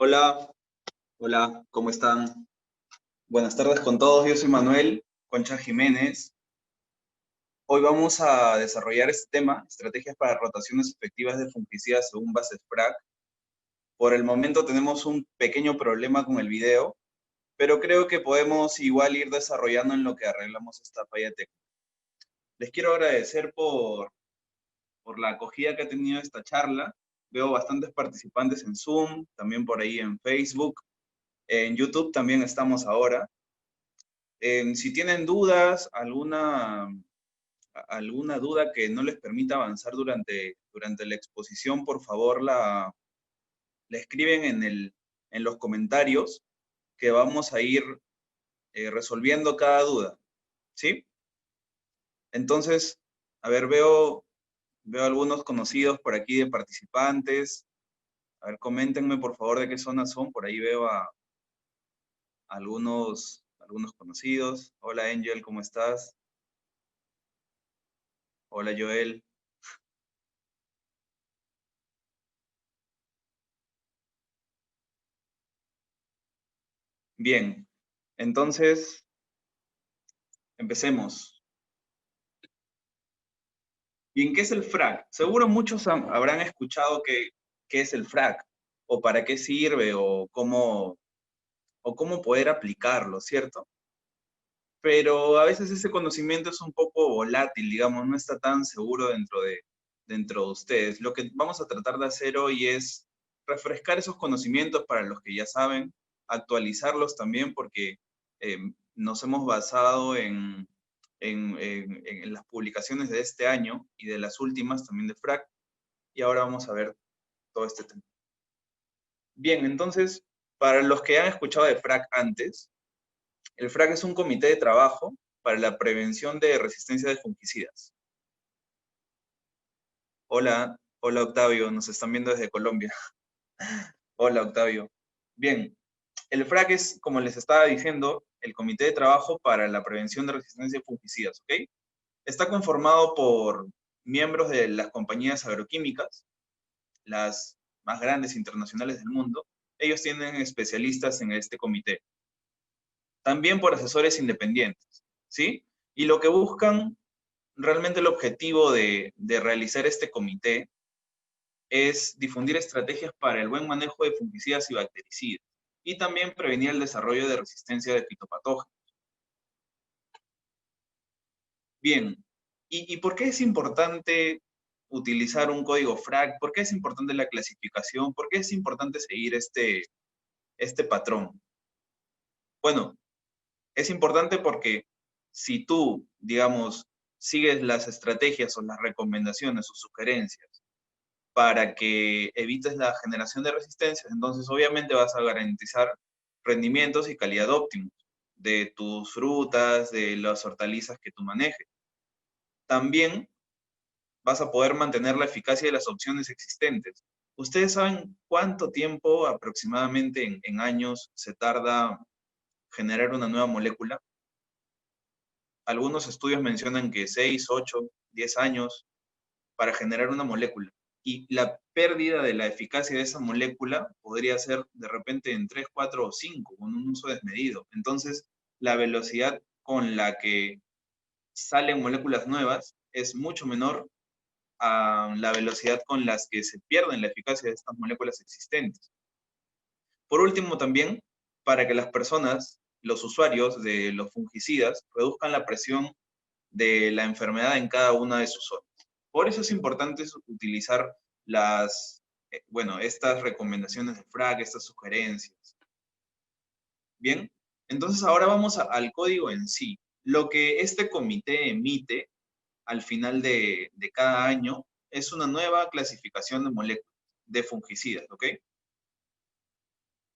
Hola, hola, ¿cómo están? Buenas tardes con todos, yo soy Manuel Concha Jiménez. Hoy vamos a desarrollar este tema, estrategias para rotaciones efectivas de fungicidas según bases FRAC. Por el momento tenemos un pequeño problema con el video, pero creo que podemos igual ir desarrollando en lo que arreglamos esta falla técnica. Les quiero agradecer por la acogida que ha tenido esta charla. Veo bastantes participantes en Zoom, también por ahí en Facebook. En YouTube también estamos ahora. Si tienen dudas, alguna duda que no les permita avanzar durante la exposición, por favor la escriben en los comentarios que vamos a ir resolviendo cada duda, ¿sí? Entonces, a ver, veo algunos conocidos por aquí de participantes. A ver, coméntenme por favor de qué zona son. Por ahí veo a algunos conocidos. Hola Angel, ¿cómo estás? Hola Joel. Bien, entonces empecemos. Bien, ¿qué es el FRAC? Seguro muchos habrán escuchado qué es el FRAC, o para qué sirve, o cómo poder aplicarlo, ¿cierto? Pero a veces ese conocimiento es un poco volátil, digamos, no está tan seguro dentro de ustedes. Lo que vamos a tratar de hacer hoy es refrescar esos conocimientos para los que ya saben, actualizarlos también porque eh, nos hemos basado en las publicaciones de este año y de las últimas también de FRAC, y ahora vamos a ver todo este tema. Bien, entonces, para los que han escuchado de FRAC antes, el FRAC es un comité de trabajo para la prevención de resistencia de fungicidas. Hola, hola Octavio, nos están viendo desde Colombia. Hola Octavio. Bien, el FRAC es, como les estaba diciendo, el comité de trabajo para la prevención de resistencia de fungicidas, ¿ok? Está conformado por miembros de las compañías agroquímicas, las más grandes internacionales del mundo. Ellos tienen especialistas en este comité. También por asesores independientes, ¿sí? Y lo que buscan, realmente el objetivo de realizar este comité es difundir estrategias para el buen manejo de fungicidas y bactericidas y también prevenir el desarrollo de resistencia de fitopatógenos. Bien, ¿y por qué es importante utilizar un código FRAC? ¿Por qué es importante la clasificación? ¿Por qué es importante seguir este patrón? Bueno, es importante porque si tú, digamos, sigues las estrategias o las recomendaciones o sugerencias para que evites la generación de resistencias, entonces obviamente vas a garantizar rendimientos y calidad óptimos de tus frutas, de las hortalizas que tú manejes. También vas a poder mantener la eficacia de las opciones existentes. ¿Ustedes saben cuánto tiempo aproximadamente en años se tarda generar una nueva molécula? Algunos estudios mencionan que 6, 8, 10 años para generar una molécula. Y la pérdida de la eficacia de esa molécula podría ser de repente en 3, 4 o 5, con un uso desmedido. Entonces, la velocidad con la que salen moléculas nuevas es mucho menor a la velocidad con las que se pierden la eficacia de estas moléculas existentes. Por último, también, para que las personas, los usuarios de los fungicidas, reduzcan la presión de la enfermedad en cada una de sus zonas. Por eso es importante utilizar estas recomendaciones de FRAC, estas sugerencias. Bien, entonces ahora vamos al código en sí. Lo que este comité emite al final de cada año es una nueva clasificación de moléculas, de fungicidas, ¿ok?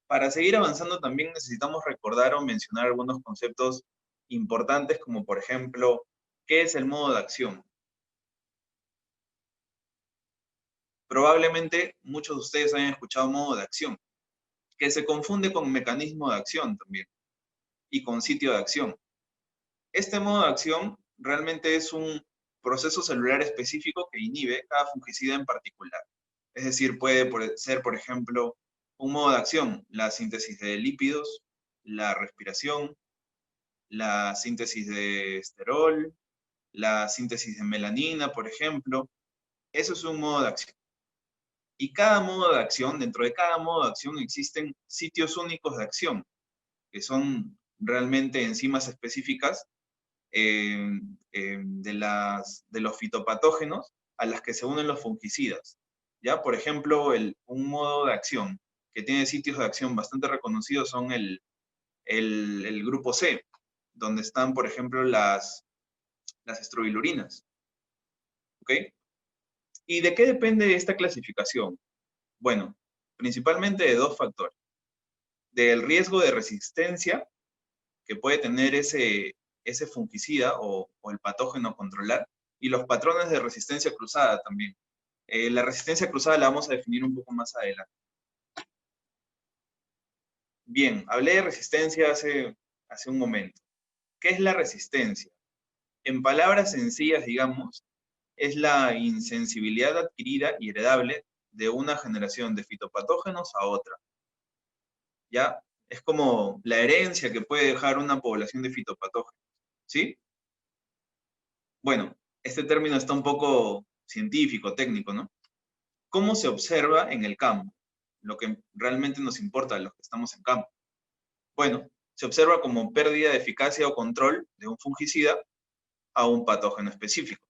Para seguir avanzando también necesitamos recordar o mencionar algunos conceptos importantes como por ejemplo, ¿qué es el modo de acción? Probablemente muchos de ustedes hayan escuchado modo de acción, que se confunde con mecanismo de acción también y con sitio de acción. Este modo de acción realmente es un proceso celular específico que inhibe cada fungicida en particular. Es decir, puede ser, por ejemplo, Un modo de acción, la síntesis de lípidos, la respiración, la síntesis de esterol, la síntesis de melanina, por ejemplo. Eso es un modo de acción. Y cada modo de acción, dentro de cada modo de acción existen sitios únicos de acción, que son realmente enzimas específicas de los fitopatógenos a las que se unen los fungicidas. ¿Ya? Por ejemplo, un modo de acción que tiene sitios de acción bastante reconocidos son el grupo C, donde están, por ejemplo, las estrobilurinas. ¿Ok? ¿Y de qué depende esta clasificación? Bueno, principalmente de dos factores. Del riesgo de resistencia que puede tener ese fungicida o el patógeno a controlar, y los patrones de resistencia cruzada también. La resistencia cruzada la vamos a definir un poco más adelante. Bien, hablé de resistencia hace un momento. ¿Qué es la resistencia? En palabras sencillas, digamos, es la insensibilidad adquirida y heredable de una generación de fitopatógenos a otra. ¿Ya? Es como la herencia que puede dejar una población de fitopatógenos. ¿Sí? Bueno, este término está un poco científico, técnico, ¿no? ¿Cómo se observa en el campo? Lo que realmente nos importa a los que estamos en campo. Bueno, se observa como pérdida de eficacia o control de un fungicida a un patógeno específico.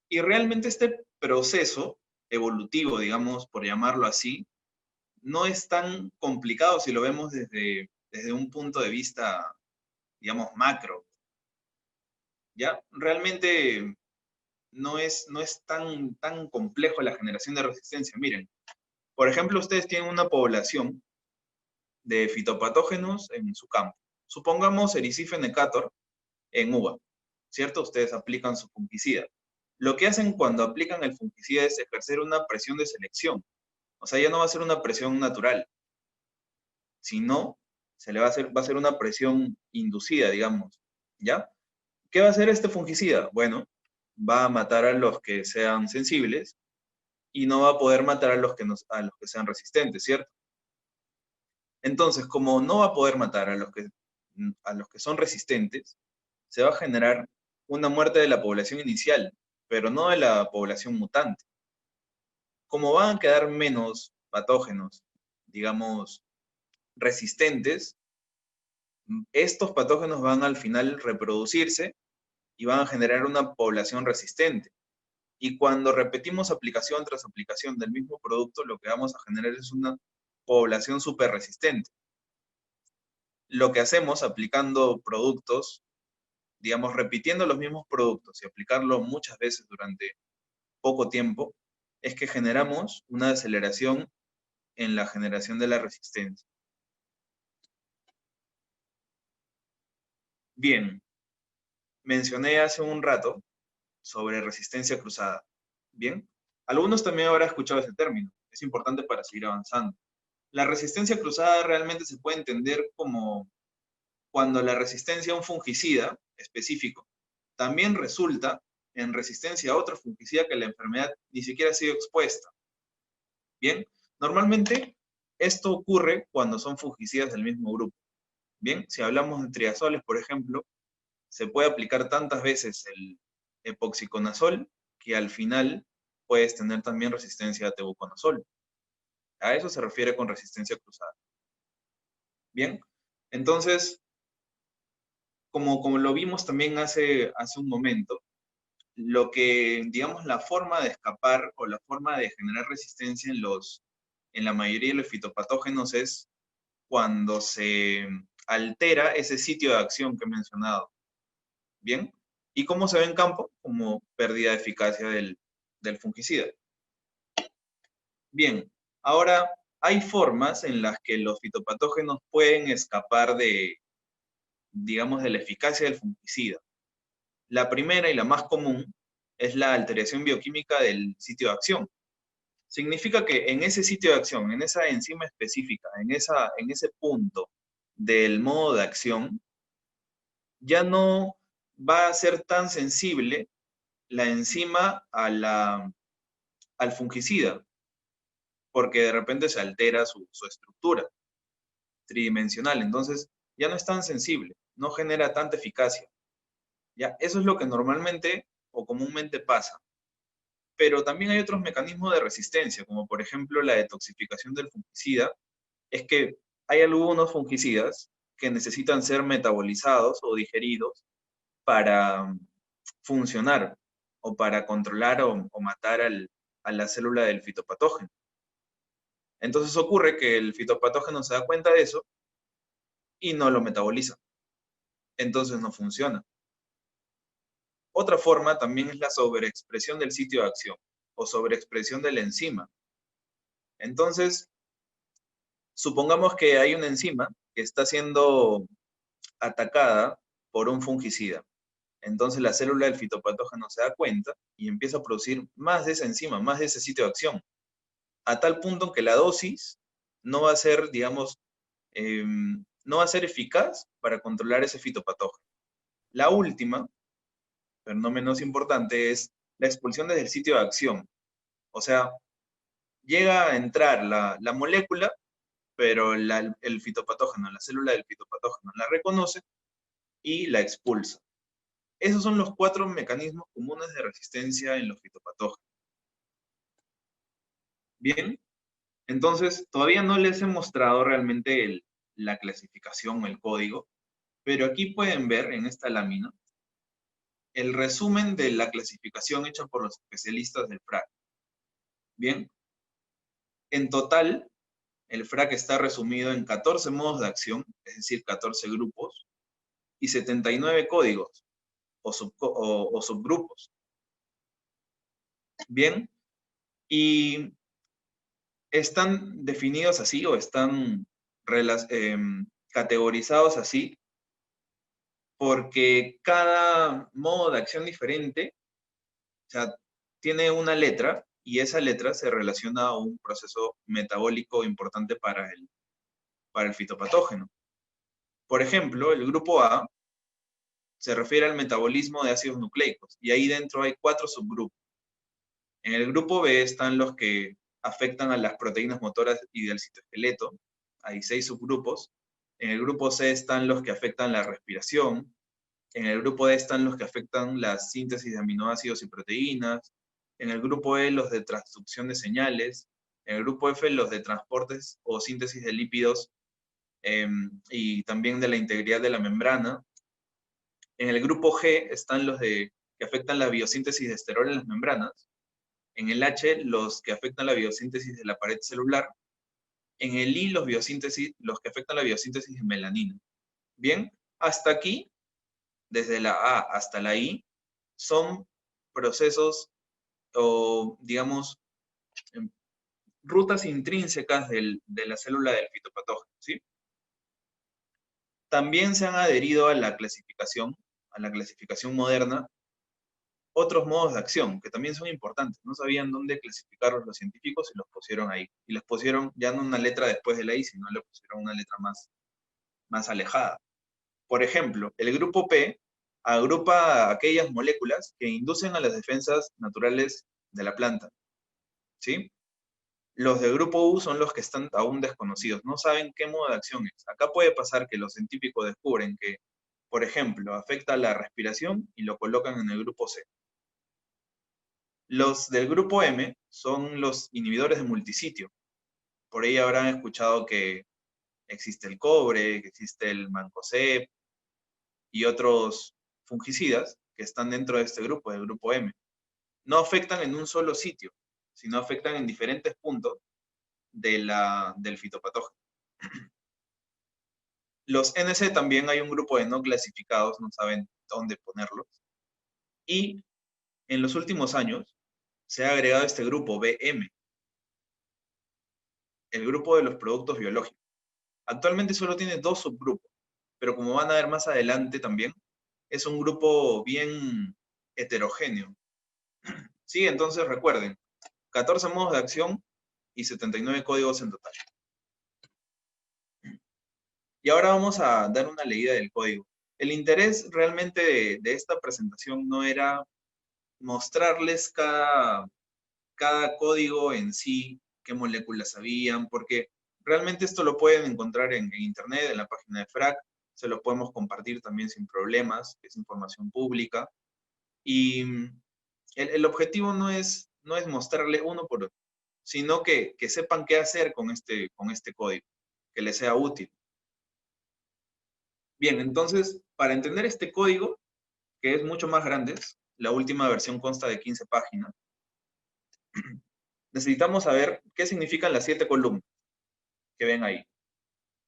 Y realmente este proceso evolutivo, digamos, por llamarlo así, no es tan complicado si lo vemos desde un punto de vista, digamos, macro. ¿Ya? Realmente no es tan complejo la generación de resistencia. Miren, por ejemplo, ustedes tienen una población de fitopatógenos en su campo. Supongamos Ericife necator en uva, ¿cierto? Ustedes aplican su fungicida. Lo que hacen cuando aplican el fungicida es ejercer una presión de selección. O sea, ya no va a ser una presión natural, sino va a ser una presión inducida, digamos. ¿Ya? ¿Qué va a hacer este fungicida? Bueno, va a matar a los que sean sensibles y no va a poder matar a los que sean resistentes, ¿cierto? Entonces, como no va a poder matar a los que son resistentes, se va a generar una muerte de la población inicial, pero no de la población mutante. Como van a quedar menos patógenos, digamos, resistentes, estos patógenos van al final reproducirse y van a generar una población resistente. Y cuando repetimos aplicación tras aplicación del mismo producto, lo que vamos a generar es una población súper resistente. Lo que hacemos aplicando productos, digamos, repitiendo los mismos productos y aplicarlo muchas veces durante poco tiempo, es que generamos una aceleración en la generación de la resistencia. Bien, mencioné hace un rato sobre resistencia cruzada. Bien, algunos también habrán escuchado ese término. Es importante para seguir avanzando. La resistencia cruzada realmente se puede entender como cuando la resistencia a un fungicida específico también resulta en resistencia a otro fungicida que la enfermedad ni siquiera ha sido expuesta. Bien, normalmente esto ocurre cuando son fungicidas del mismo grupo. Bien, si hablamos de triazoles, por ejemplo, se puede aplicar tantas veces el epoxiconazol que al final puedes tener también resistencia a tebuconazol. A eso se refiere con resistencia cruzada. Bien, entonces, como lo vimos también hace un momento, lo que, digamos, la forma de escapar o la forma de generar resistencia en la mayoría de los fitopatógenos es cuando se altera ese sitio de acción que he mencionado. ¿Bien? ¿Y cómo se ve en campo? Como pérdida de eficacia del fungicida. Bien, ahora hay formas en las que los fitopatógenos pueden escapar digamos, de la eficacia del fungicida. La primera y la más común es la alteración bioquímica del sitio de acción. Significa que en ese sitio de acción, en esa enzima específica, en ese punto del modo de acción, ya no va a ser tan sensible la enzima al fungicida. porque de repente se altera su estructura tridimensional. Entonces, ya no es tan sensible, no genera tanta eficacia. ¿Ya? Eso es lo que normalmente o comúnmente pasa. Pero también hay otros mecanismos de resistencia, como por ejemplo la detoxificación del fungicida. Es que hay algunos fungicidas que necesitan ser metabolizados o digeridos para funcionar o para controlar o matar a la célula del fitopatógeno. Entonces ocurre que el fitopatógeno se da cuenta de eso y no lo metaboliza. Entonces no funciona. Otra forma también es la sobreexpresión del sitio de acción o sobreexpresión de la enzima. Entonces, supongamos que hay una enzima que está siendo atacada por un fungicida. Entonces la célula del fitopatógeno se da cuenta y empieza a producir más de esa enzima, más de ese sitio de acción, a tal punto que la dosis no va a ser, digamos, no va a ser eficaz para controlar ese fitopatógeno. La última, pero no menos importante, es la expulsión desde el sitio de acción. O sea, llega a entrar la molécula, pero el fitopatógeno, la célula del fitopatógeno, la reconoce y la expulsa. Esos son los 4 mecanismos comunes de resistencia en los fitopatógenos. Bien, entonces todavía no les he mostrado realmente la clasificación o el código, pero aquí pueden ver en esta lámina el resumen de la clasificación hecha por los especialistas del FRAC. Bien, en total, el FRAC está resumido en 14 modos de acción, es decir, 14 grupos, y 79 códigos o subgrupos. Bien, y están definidos así o están categorizados así porque cada modo de acción diferente, o sea, tiene una letra y esa letra se relaciona a un proceso metabólico importante para el fitopatógeno. Por ejemplo, el grupo A se refiere al metabolismo de ácidos nucleicos y ahí dentro hay 4 subgrupos. En el grupo B están los que afectan a las proteínas motoras y del citoesqueleto, hay 6 subgrupos. En el grupo C están los que afectan la respiración. En el grupo D están los que afectan la síntesis de aminoácidos y proteínas. En el grupo E los de transducción de señales. En el grupo F los de transportes o síntesis de lípidos y también de la integridad de la membrana. En el grupo G están los que afectan la biosíntesis de esterol en las membranas. En el H, los que afectan la biosíntesis de la pared celular. En el I, los que afectan la biosíntesis de melanina. Bien, hasta aquí, desde la A hasta la I, son procesos o, digamos, rutas intrínsecas de la célula del fitopatógeno, ¿sí? También se han adherido a la clasificación moderna, otros modos de acción que también son importantes. No sabían dónde clasificarlos los científicos y los pusieron ahí. Y les pusieron ya no una letra después de la I, sino le pusieron una letra más alejada. Por ejemplo, el grupo P agrupa aquellas moléculas que inducen a las defensas naturales de la planta. ¿Sí? Los del grupo U son los que están aún desconocidos, no saben qué modo de acción es. Acá puede pasar que los científicos descubren que, por ejemplo, afecta la respiración y lo colocan en el grupo C. Los del grupo M son los inhibidores de multisitio. Por ahí habrán escuchado que existe el cobre, que existe el mancozeb y otros fungicidas que están dentro de este grupo, del grupo M. No afectan en un solo sitio, sino afectan en diferentes puntos del fitopatógeno. Los NC también hay un grupo de no clasificados, no saben dónde ponerlos. Y en los últimos años se ha agregado este grupo BM, el grupo de los productos biológicos. Actualmente solo tiene 2 subgrupos, pero como van a ver más adelante también, es un grupo bien heterogéneo. Sí, entonces recuerden, 14 modos de acción y 79 códigos en total. Y ahora vamos a dar una leída del código. El interés realmente de esta presentación no era mostrarles cada código en sí qué moléculas habían, porque realmente esto lo pueden encontrar en internet, en la página de FRAC, se lo podemos compartir también sin problemas, es información pública, y el objetivo no es mostrarle uno por uno, sino que sepan qué hacer con este código, que les sea útil. Bien, entonces, para entender este código, que es mucho más grande, la última versión consta de 15 páginas, necesitamos saber qué significan las 7 columnas que ven ahí.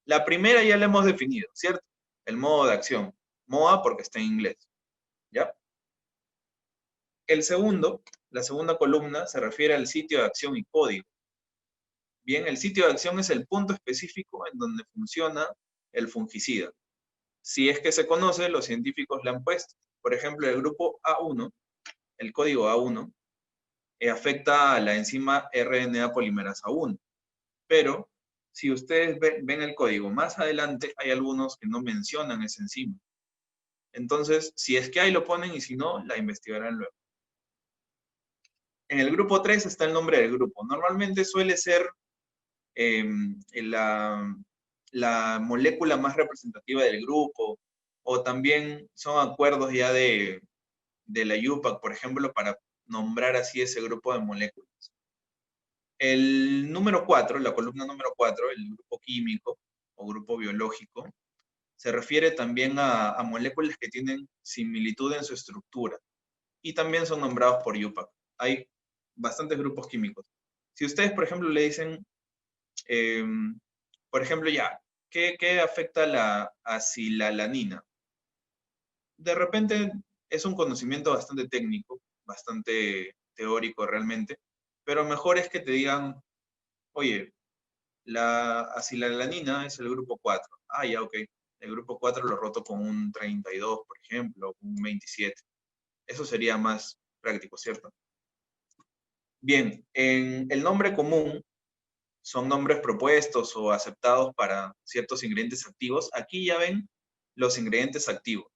La primera ya la hemos definido, ¿cierto? El modo de acción. MOA porque está en inglés, ¿ya? El segundo, la segunda columna, se refiere al sitio de acción y código. Bien, el sitio de acción es el punto específico en donde funciona el fungicida. Si es que se conoce, los científicos le han puesto. Por ejemplo, el grupo A1, el código A1, afecta a la enzima RNA polimerasa 1. Pero si ustedes ven el código más adelante, hay algunos que no mencionan esa enzima. Entonces, si es que ahí lo ponen y si no, la investigarán luego. En el grupo 3 está el nombre del grupo. Normalmente suele ser la molécula más representativa del grupo, o también son acuerdos ya de la UPAC, por ejemplo, para nombrar así ese grupo de moléculas. El número 4, la columna número 4, el grupo químico o grupo biológico, se refiere también a moléculas que tienen similitud en su estructura y también son nombrados por UPAC. Hay bastantes grupos químicos. Si ustedes, por ejemplo, le dicen, por ejemplo, ya, ¿qué afecta la acilalanina? De repente es un conocimiento bastante técnico, bastante teórico realmente, pero mejor es que te digan, oye, la acilalanina es el grupo 4. Ah, ya, ok. El grupo 4 lo roto con un 32, por ejemplo, con un 27. Eso sería más práctico, ¿cierto? Bien, en el nombre común son nombres propuestos o aceptados para ciertos ingredientes activos. Aquí ya ven los ingredientes activos,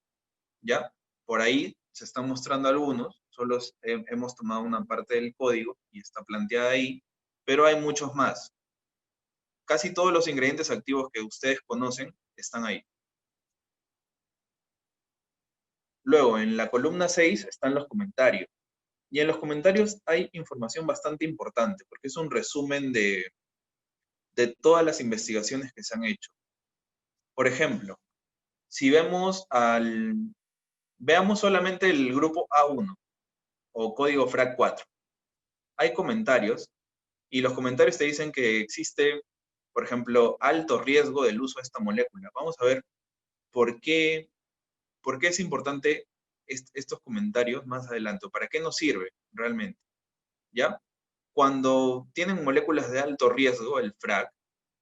¿ya? Por ahí se están mostrando algunos, solo hemos tomado una parte del código y está planteada ahí, pero hay muchos más. Casi todos los ingredientes activos que ustedes conocen están ahí. Luego, en la columna 6 están los comentarios. Y en los comentarios hay información bastante importante, porque es un resumen de todas las investigaciones que se han hecho. Por ejemplo, si veamos solamente el grupo A1 o código FRAC 4. Hay comentarios y los comentarios te dicen que existe, por ejemplo, alto riesgo del uso de esta molécula. Vamos a ver por qué es importante estos comentarios más adelante, para qué nos sirve realmente, ¿ya? Cuando tienen moléculas de alto riesgo, el FRAC,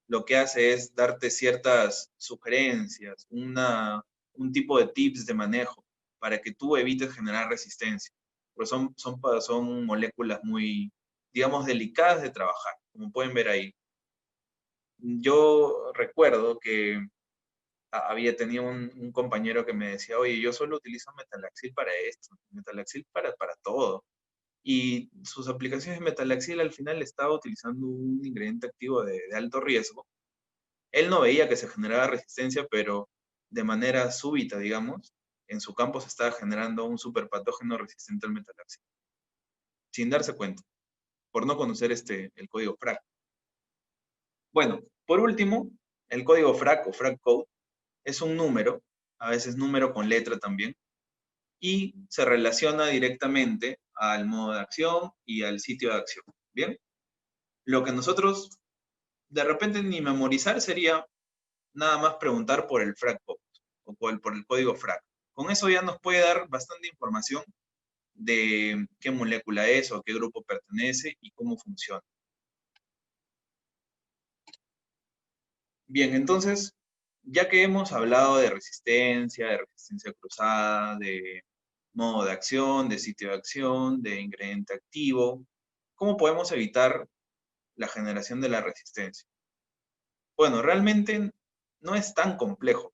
lo que hace es darte ciertas sugerencias, un tipo de tips de manejo para que tú evites generar resistencia. Porque son moléculas muy, digamos, delicadas de trabajar, como pueden ver ahí. Yo recuerdo que había tenido un compañero que me decía, oye, yo solo utilizo metalaxil para esto, metalaxil para todo. Y sus aplicaciones de metalaxil al final estaba utilizando un ingrediente activo de alto riesgo. Él no veía que se generaba resistencia, pero de manera súbita, digamos, en su campo se estaba generando un superpatógeno resistente al metalaxil, sin darse cuenta, por no conocer el código FRAC. Bueno, por último, el código FRAC o FRAC code es un número, a veces número con letra también, y se relaciona directamente al modo de acción y al sitio de acción. Bien, lo que nosotros de repente ni memorizar sería nada más preguntar por el FRAC code o por el código FRAC. Con eso ya nos puede dar bastante información de qué molécula es o a qué grupo pertenece y cómo funciona. Bien, entonces, ya que hemos hablado de resistencia cruzada, de modo de acción, de sitio de acción, de ingrediente activo, ¿cómo podemos evitar la generación de la resistencia? Bueno, realmente no es tan complejo.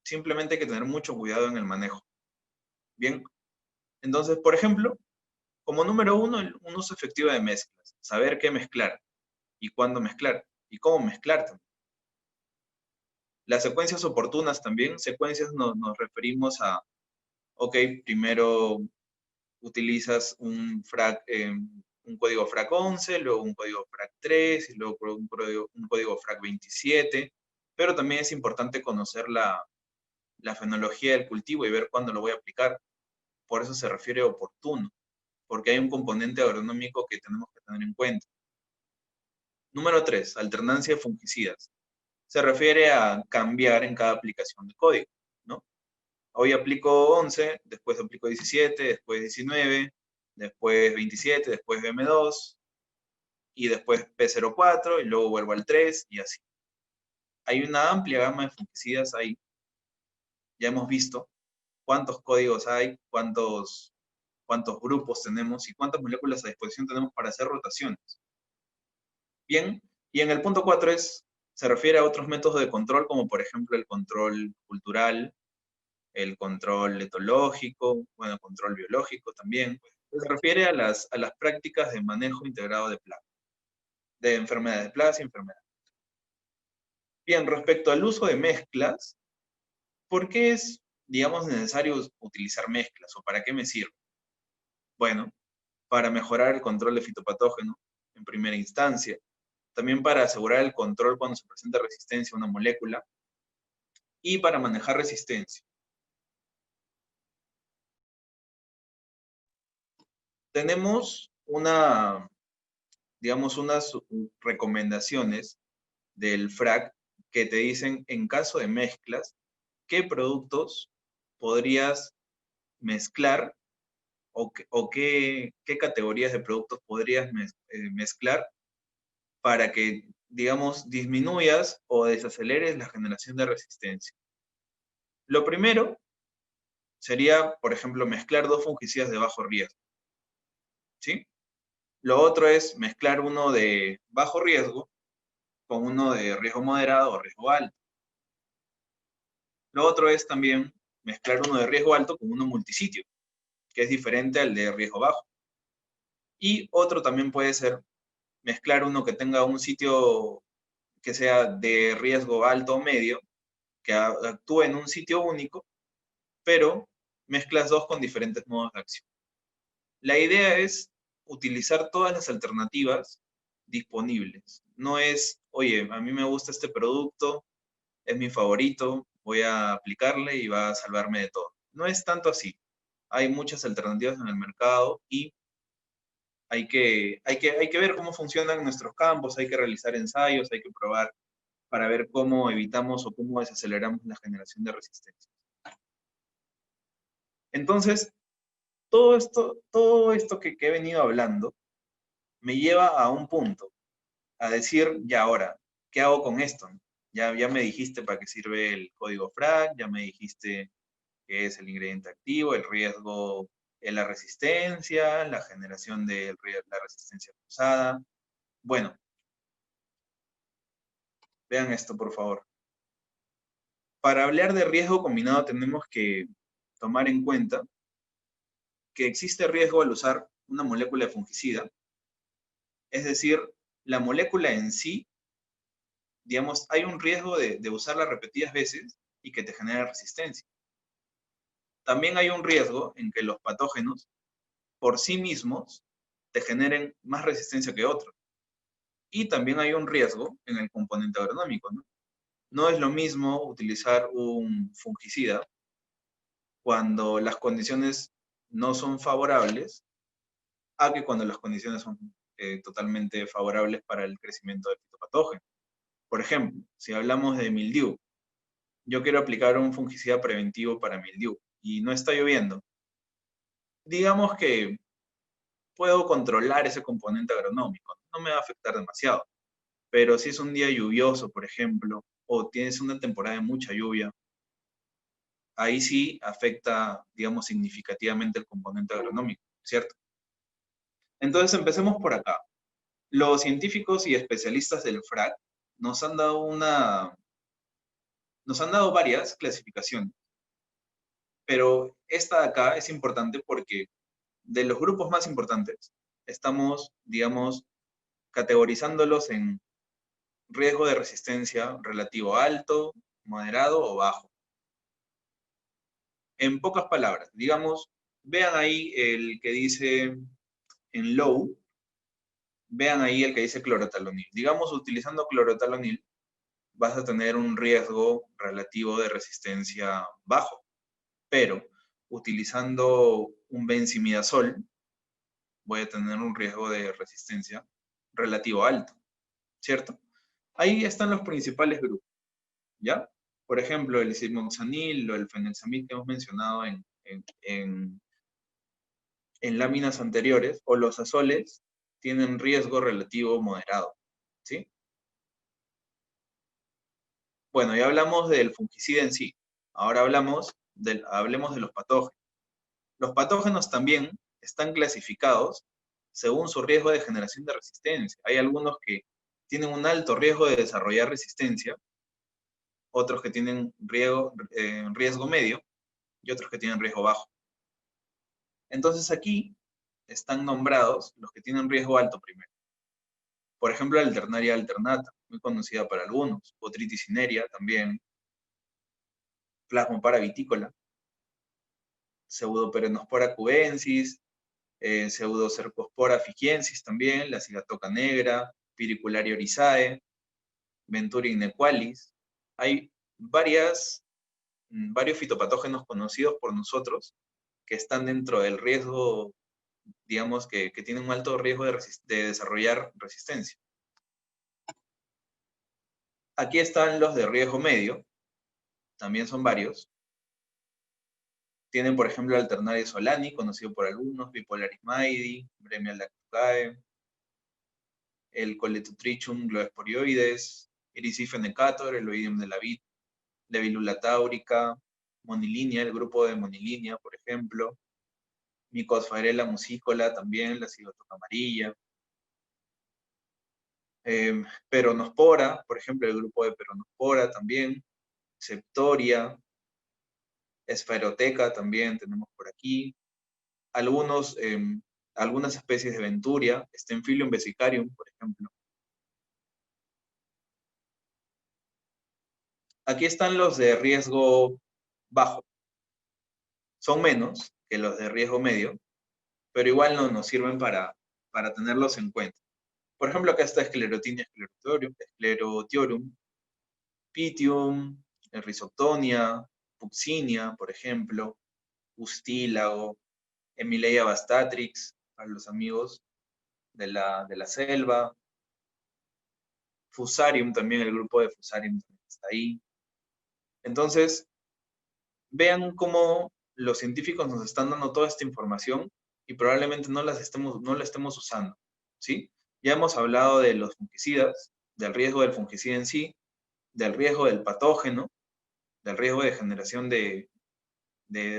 Simplemente hay que tener mucho cuidado en el manejo. Bien, entonces, por ejemplo, como número uno, un uso efectivo de mezclas. Saber qué mezclar y cuándo mezclar, y cómo mezclar también. Las secuencias oportunas también, secuencias nos referimos a, ok, primero utilizas un código FRAC 11, luego un código FRAC 3, y luego un código FRAC 27, pero también es importante conocer la fenología del cultivo y ver cuándo lo voy a aplicar. Por eso se refiere a oportuno, porque hay un componente agronómico que tenemos que tener en cuenta. Número 3, alternancia de fungicidas. Se refiere a cambiar en cada aplicación de código, ¿no? Hoy aplico 11, después aplico 17, después 19, después 27, después BM2, y después P04, y luego vuelvo al 3, y así. Hay una amplia gama de fungicidas ahí. Ya hemos visto cuántos códigos hay, cuántos grupos tenemos y cuántas moléculas a disposición tenemos para hacer rotaciones. Bien, y en el punto 4 se refiere a otros métodos de control, como por ejemplo el control cultural, el control etológico, bueno, control biológico también. Se refiere a las prácticas de manejo integrado de plagas, de enfermedades de plagas y enfermedades. Bien, respecto al uso de mezclas, ¿por qué es, digamos, necesario utilizar mezclas o para qué me sirve? Bueno, para mejorar el control de fitopatógenos en primera instancia, también para asegurar el control cuando se presenta resistencia a una molécula y para manejar resistencia. Tenemos digamos, unas recomendaciones del FRAC que te dicen, en caso de mezclas, qué productos podrías mezclar o qué categorías de productos podrías mezclar para que, digamos, disminuyas o desaceleres la generación de resistencia. Lo primero sería, por ejemplo, mezclar dos fungicidas de bajo riesgo, ¿sí? Lo otro es mezclar uno de bajo riesgo con uno de riesgo moderado o riesgo alto. Lo otro es también mezclar uno de riesgo alto con uno multisitio, que es diferente al de riesgo bajo. Y otro también puede ser mezclar uno que tenga un sitio que sea de riesgo alto o medio, que actúe en un sitio único, pero mezclas dos con diferentes modos de acción. La idea es utilizar todas las alternativas disponibles. No es, oye, a mí me gusta este producto, es mi favorito, voy a aplicarle y va a salvarme de todo. No es tanto así. Hay muchas alternativas en el mercado y hay que ver cómo funcionan nuestros campos, hay que realizar ensayos, hay que probar para ver cómo evitamos o cómo desaceleramos la generación de resistencia. Entonces, todo esto que he venido hablando me lleva a un punto, a decir, ya ahora, ¿qué hago con esto? Ya me dijiste para qué sirve el código FRAC, ya me dijiste qué es el ingrediente activo, el riesgo, la resistencia, la generación de la resistencia cruzada. Bueno, vean esto, por favor. Para hablar de riesgo combinado tenemos que tomar en cuenta que existe riesgo al usar una molécula de fungicida, es decir, la molécula en sí, digamos, hay un riesgo de usarla repetidas veces y que te genere resistencia. También hay un riesgo en que los patógenos por sí mismos te generen más resistencia que otros. Y también hay un riesgo en el componente agronómico, ¿no? No es lo mismo utilizar un fungicida cuando las condiciones no son favorables a que cuando las condiciones son totalmente favorables para el crecimiento del fitopatógeno. Por ejemplo, si hablamos de mildiu, yo quiero aplicar un fungicida preventivo para mildiu y no está lloviendo. Digamos que puedo controlar ese componente agronómico, no me va a afectar demasiado. Pero si es un día lluvioso, por ejemplo, o tienes una temporada de mucha lluvia, ahí sí afecta, digamos, significativamente el componente agronómico, ¿cierto? Entonces empecemos por acá. Los científicos y especialistas del FRAC nos han dado varias clasificaciones, pero esta de acá es importante porque de los grupos más importantes estamos, digamos, categorizándolos en riesgo de resistencia relativo alto, moderado o bajo. En pocas palabras, digamos, vean ahí el que dice en low, vean ahí el que dice clorotalonil. Digamos, utilizando clorotalonil, vas a tener un riesgo relativo de resistencia bajo, pero utilizando un benzimidazol, voy a tener un riesgo de resistencia relativo alto, ¿cierto? Ahí están los principales grupos, ¿ya? Por ejemplo, el simoxanil o el fenexamil que hemos mencionado en láminas anteriores, o los azoles, tienen riesgo relativo moderado, ¿sí? Bueno, ya hablamos del fungicida en sí. Ahora hablemos de los patógenos. Los patógenos también están clasificados según su riesgo de generación de resistencia. Hay algunos que tienen un alto riesgo de desarrollar resistencia, otros que tienen riesgo medio y otros que tienen riesgo bajo. Entonces aquí están nombrados los que tienen riesgo alto primero. Por ejemplo, la Alternaria alternata, muy conocida para algunos, Botrytis cinerea también, Plasmopara vitícola, Pseudoperonospora cubensis, Pseudocercospora fijiensis también, la cigatoca negra, Piricularia orizae, Ventura inequalis. Hay varios fitopatógenos conocidos por nosotros que están dentro del riesgo, digamos, que tienen un alto riesgo de desarrollar resistencia. Aquí están los de riesgo medio, también son varios. Tienen, por ejemplo, Alternaria solani, conocido por algunos, Bipolaris maidi, Bremia lactucae, el Coletutrichum gloesporioides, Iricife necator, el Oidium de la vid, Levilula taurica, Monilinia, el grupo de Monilinia, por ejemplo, Mycosphagela musicola también, la cigotoca amarilla, Peronospora, por ejemplo, el grupo de Peronospora también, Septoria, Esferoteca también tenemos por aquí, algunas especies de Venturia, Stenphilium vesicarium, por ejemplo. Aquí están los de riesgo bajo. Son menos que los de riesgo medio, pero igual no nos sirven para tenerlos en cuenta. Por ejemplo, acá está Sclerotinia sclerotiorum, Pythium, Rhizoctonia, Puccinia, por ejemplo, Ustílago, Emileia bastatrix, para los amigos de la selva, Fusarium también, el grupo de Fusarium está ahí. Entonces, vean cómo los científicos nos están dando toda esta información y probablemente no la estemos usando, ¿sí? Ya hemos hablado de los fungicidas, del riesgo del fungicida en sí, del riesgo del patógeno, del riesgo de generación de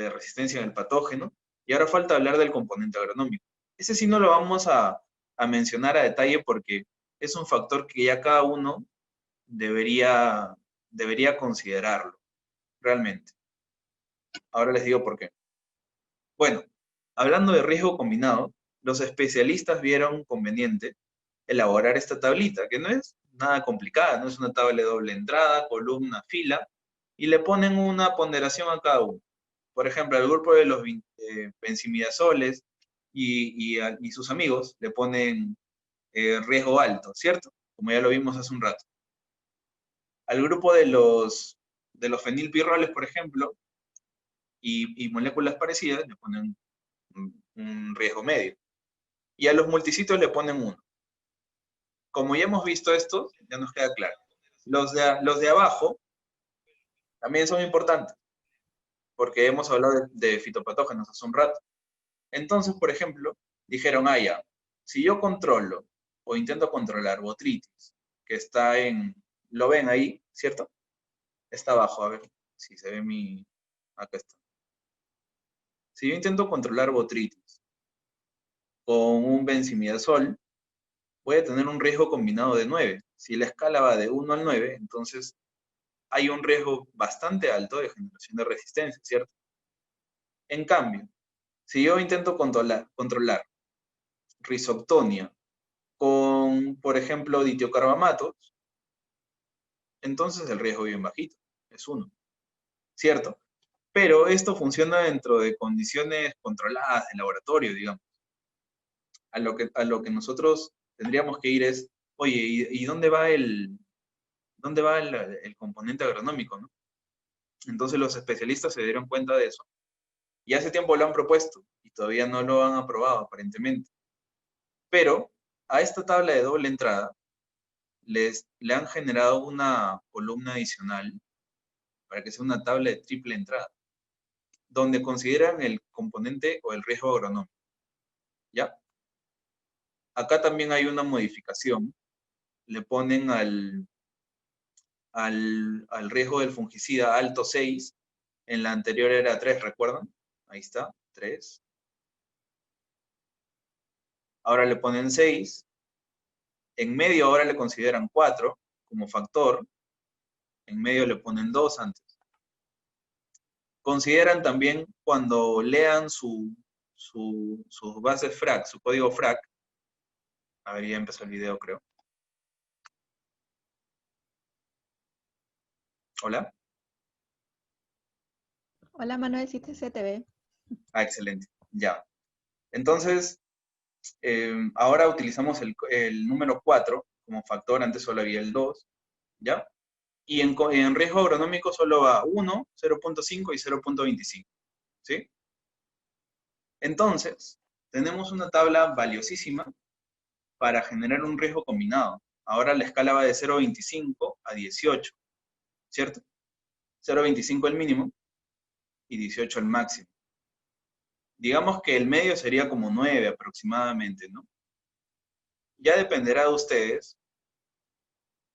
resistencia en el patógeno, y ahora falta hablar del componente agronómico. Ese sí no lo vamos a mencionar a detalle porque es un factor que ya cada uno debería considerarlo, realmente. Ahora les digo por qué. Bueno, hablando de riesgo combinado, los especialistas vieron conveniente elaborar esta tablita, que no es nada complicada, no es una tabla de doble entrada, columna, fila, y le ponen una ponderación a cada uno. Por ejemplo, al grupo de los benzimidazoles y sus amigos le ponen riesgo alto, ¿cierto? Como ya lo vimos hace un rato. Al grupo de los fenilpirroles, por ejemplo, y moléculas parecidas le ponen un riesgo medio. Y a los multicitos le ponen 1. Como ya hemos visto esto, ya nos queda claro. Los de abajo también son importantes, porque hemos hablado de fitopatógenos hace un rato. Entonces, por ejemplo, dijeron, ya, si yo controlo o intento controlar Botrytis, que está lo ven ahí, ¿cierto? Está abajo, a ver si se ve acá está. Si yo intento controlar Botrytis con un benzimidazol, voy a tener un riesgo combinado de 9. Si la escala va de 1 al 9, entonces hay un riesgo bastante alto de generación de resistencia, ¿cierto? En cambio, si yo intento controlar Rhizoctonia con con, por ejemplo, ditiocarbamatos, entonces el riesgo es bien bajito, es 1, ¿cierto? Pero esto funciona dentro de condiciones controladas de laboratorio, digamos. A lo que nosotros tendríamos que ir es, oye, ¿y dónde va el componente agronómico, ¿no? Entonces los especialistas se dieron cuenta de eso. Y hace tiempo lo han propuesto y todavía no lo han aprobado, aparentemente. Pero a esta tabla de doble entrada le han generado una columna adicional para que sea una tabla de triple entrada, donde consideran el componente o el riesgo agronómico. ¿Ya? Acá también hay una modificación. Le ponen al riesgo del fungicida alto 6. En la anterior era 3, ¿recuerdan? Ahí está, 3. Ahora le ponen 6. En medio ahora le consideran 4 como factor. En medio le ponen 2 antes. Consideran también cuando lean sus bases FRAC, su código FRAC. A ver, ya empezó el video, creo. Hola. Hola Manuel, sí se te ve. Ah, excelente. Ya. Entonces, ahora utilizamos el número 4 como factor, antes solo había el 2, ¿ya? Y en riesgo agronómico solo va 1, 0.5 y 0.25, ¿sí? Entonces, tenemos una tabla valiosísima para generar un riesgo combinado. Ahora la escala va de 0.25 a 18, ¿cierto? 0.25 el mínimo y 18 el máximo. Digamos que el medio sería como 9 aproximadamente, ¿no? Ya dependerá de ustedes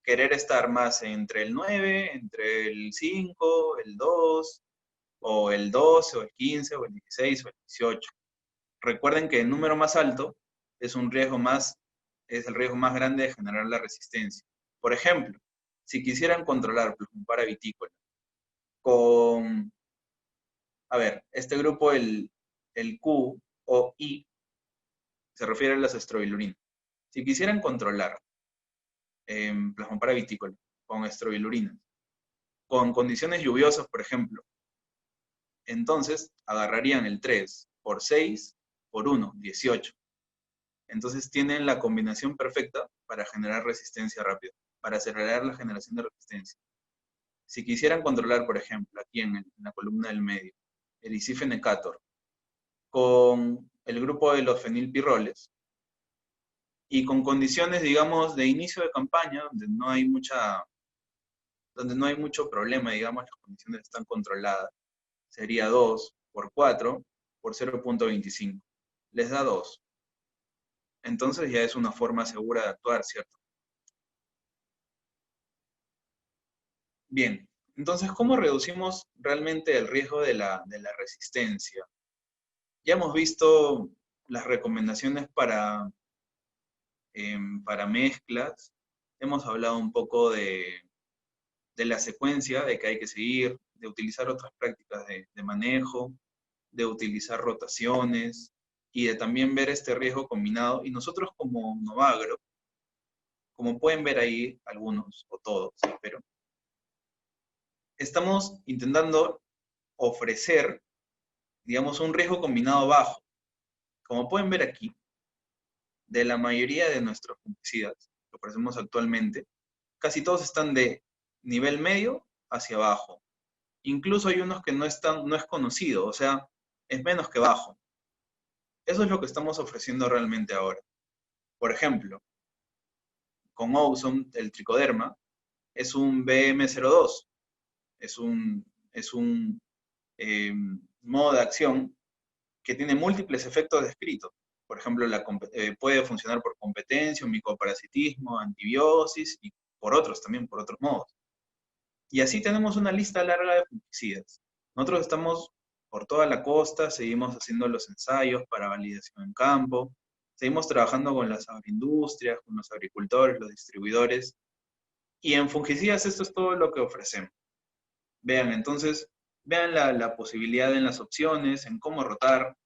querer estar más entre el 9, entre el 5, el 2, o el 12, o el 15, o el 16, o el 18. Recuerden que el número más alto es el riesgo más grande de generar la resistencia. Por ejemplo, si quisieran controlar Plasmopara vitícola con, a ver, este grupo, el Q o I, se refiere a las estrobilurinas. Si quisieran controlar Plasmopara vitícola con estrobilurinas, con condiciones lluviosas, por ejemplo, entonces agarrarían el 3 por 6 por 1, 18. Entonces tienen la combinación perfecta para generar resistencia rápida, para acelerar la generación de resistencia. Si quisieran controlar, por ejemplo, aquí en la columna del medio, el isifenecator con el grupo de los fenilpirroles y con condiciones, digamos, de inicio de campaña, donde no hay mucho problema, digamos, las condiciones están controladas, sería 2 por 4 por 0.25. Les da 2. Entonces ya es una forma segura de actuar, ¿cierto? Bien, entonces, ¿cómo reducimos realmente el riesgo de la resistencia? Ya hemos visto las recomendaciones para mezclas, hemos hablado un poco de la secuencia de que hay que seguir, de utilizar otras prácticas de manejo, de utilizar rotaciones y de también ver este riesgo combinado. Y nosotros como Novagro, como pueden ver ahí algunos, o todos, espero, estamos intentando ofrecer, digamos, un riesgo combinado bajo. Como pueden ver aquí, de la mayoría de nuestros fungicidas que ofrecemos actualmente, casi todos están de nivel medio hacia abajo. Incluso hay unos que no es conocido, o sea, es menos que bajo. Eso es lo que estamos ofreciendo realmente ahora. Por ejemplo, con Ozone, el tricoderma, es un BM02, es un modo de acción que tiene múltiples efectos descritos. Por ejemplo, puede funcionar por competencia, micoparasitismo, antibiosis y por otros también, por otros modos. Y así tenemos una lista larga de fungicidas. Nosotros estamos por toda la costa, seguimos haciendo los ensayos para validación en campo, seguimos trabajando con las agroindustrias, con los agricultores, los distribuidores, y en fungicidas esto es todo lo que ofrecemos. Vean, entonces, vean la posibilidad en las opciones, en cómo rotar.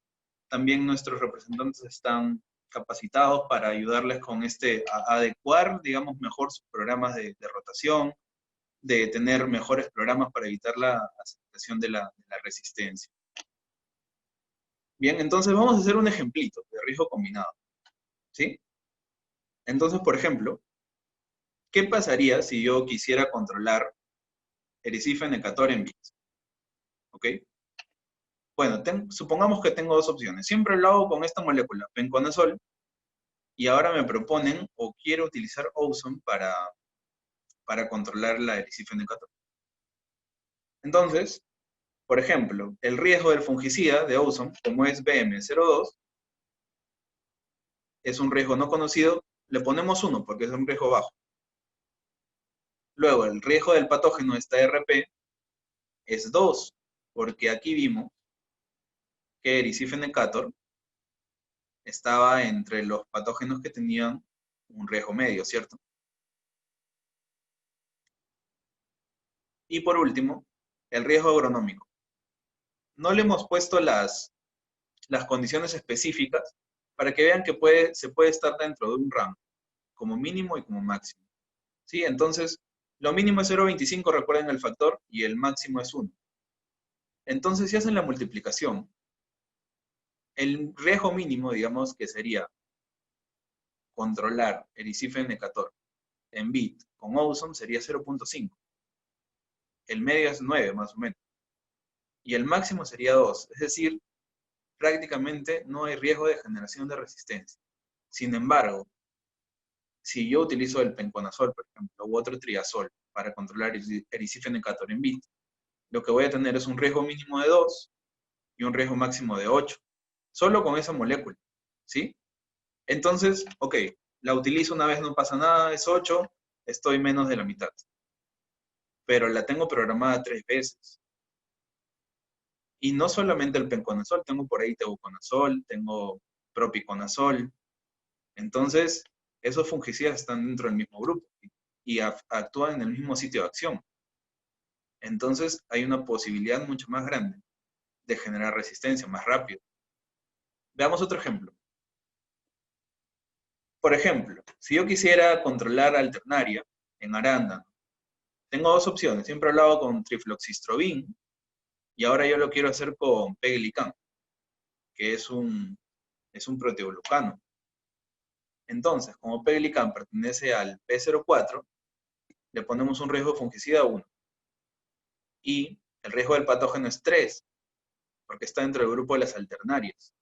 También nuestros representantes están capacitados para ayudarles con a adecuar, digamos, mejor sus programas de rotación, de tener mejores programas para evitar la aceptación de la resistencia. Bien, entonces vamos a hacer un ejemplito de riesgo combinado, ¿sí? Entonces, por ejemplo, ¿qué pasaría si yo quisiera controlar erisifenol en bits? ¿Ok? Bueno, supongamos que tengo dos opciones. Siempre lo hago con esta molécula, penconazol, y ahora me proponen o quiero utilizar Ozone para controlar la erisifenol. Entonces, por ejemplo, el riesgo del fungicida de Ozone, como es BM02, es un riesgo no conocido, le ponemos 1 porque es un riesgo bajo. Luego, el riesgo del patógeno, esta RP, es 2, porque aquí vimos que erisifenol estaba entre los patógenos que tenían un riesgo medio, ¿cierto? Y por último, el riesgo agronómico. No le hemos puesto las condiciones específicas para que vean que se puede estar dentro de un rango, como mínimo y como máximo. ¿Sí? Entonces, lo mínimo es 0,25, recuerden el factor, y el máximo es 1. Entonces, si hacen la multiplicación, el riesgo mínimo, digamos, que sería controlar erisifenol en bit con Ozone sería 0,5. El medio es 9, más o menos. Y el máximo sería 2. Es decir, prácticamente no hay riesgo de generación de resistencia. Sin embargo, si yo utilizo el penconazol, por ejemplo, u otro triazol para controlar erisifenol en bit, lo que voy a tener es un riesgo mínimo de 2 y un riesgo máximo de 8. Solo con esa molécula, ¿sí? Entonces, ok, la utilizo una vez, no pasa nada, es 8, estoy menos de la mitad. Pero la tengo programada 3 veces. Y no solamente el penconazol, tengo por ahí tebuconazol, tengo propiconazol. Entonces, esos fungicidas están dentro del mismo grupo y actúan en el mismo sitio de acción. Entonces, hay una posibilidad mucho más grande de generar resistencia más rápido. Veamos otro ejemplo. Por ejemplo, si yo quisiera controlar alternaria en arándano, tengo dos opciones. Siempre he hablado con trifloxystrobin y ahora yo lo quiero hacer con peglicán, que es un proteoglucano. Entonces, como peglicán pertenece al P04, le ponemos un riesgo de fungicida 1. Y el riesgo del patógeno es 3, porque está dentro del grupo de las alternarias.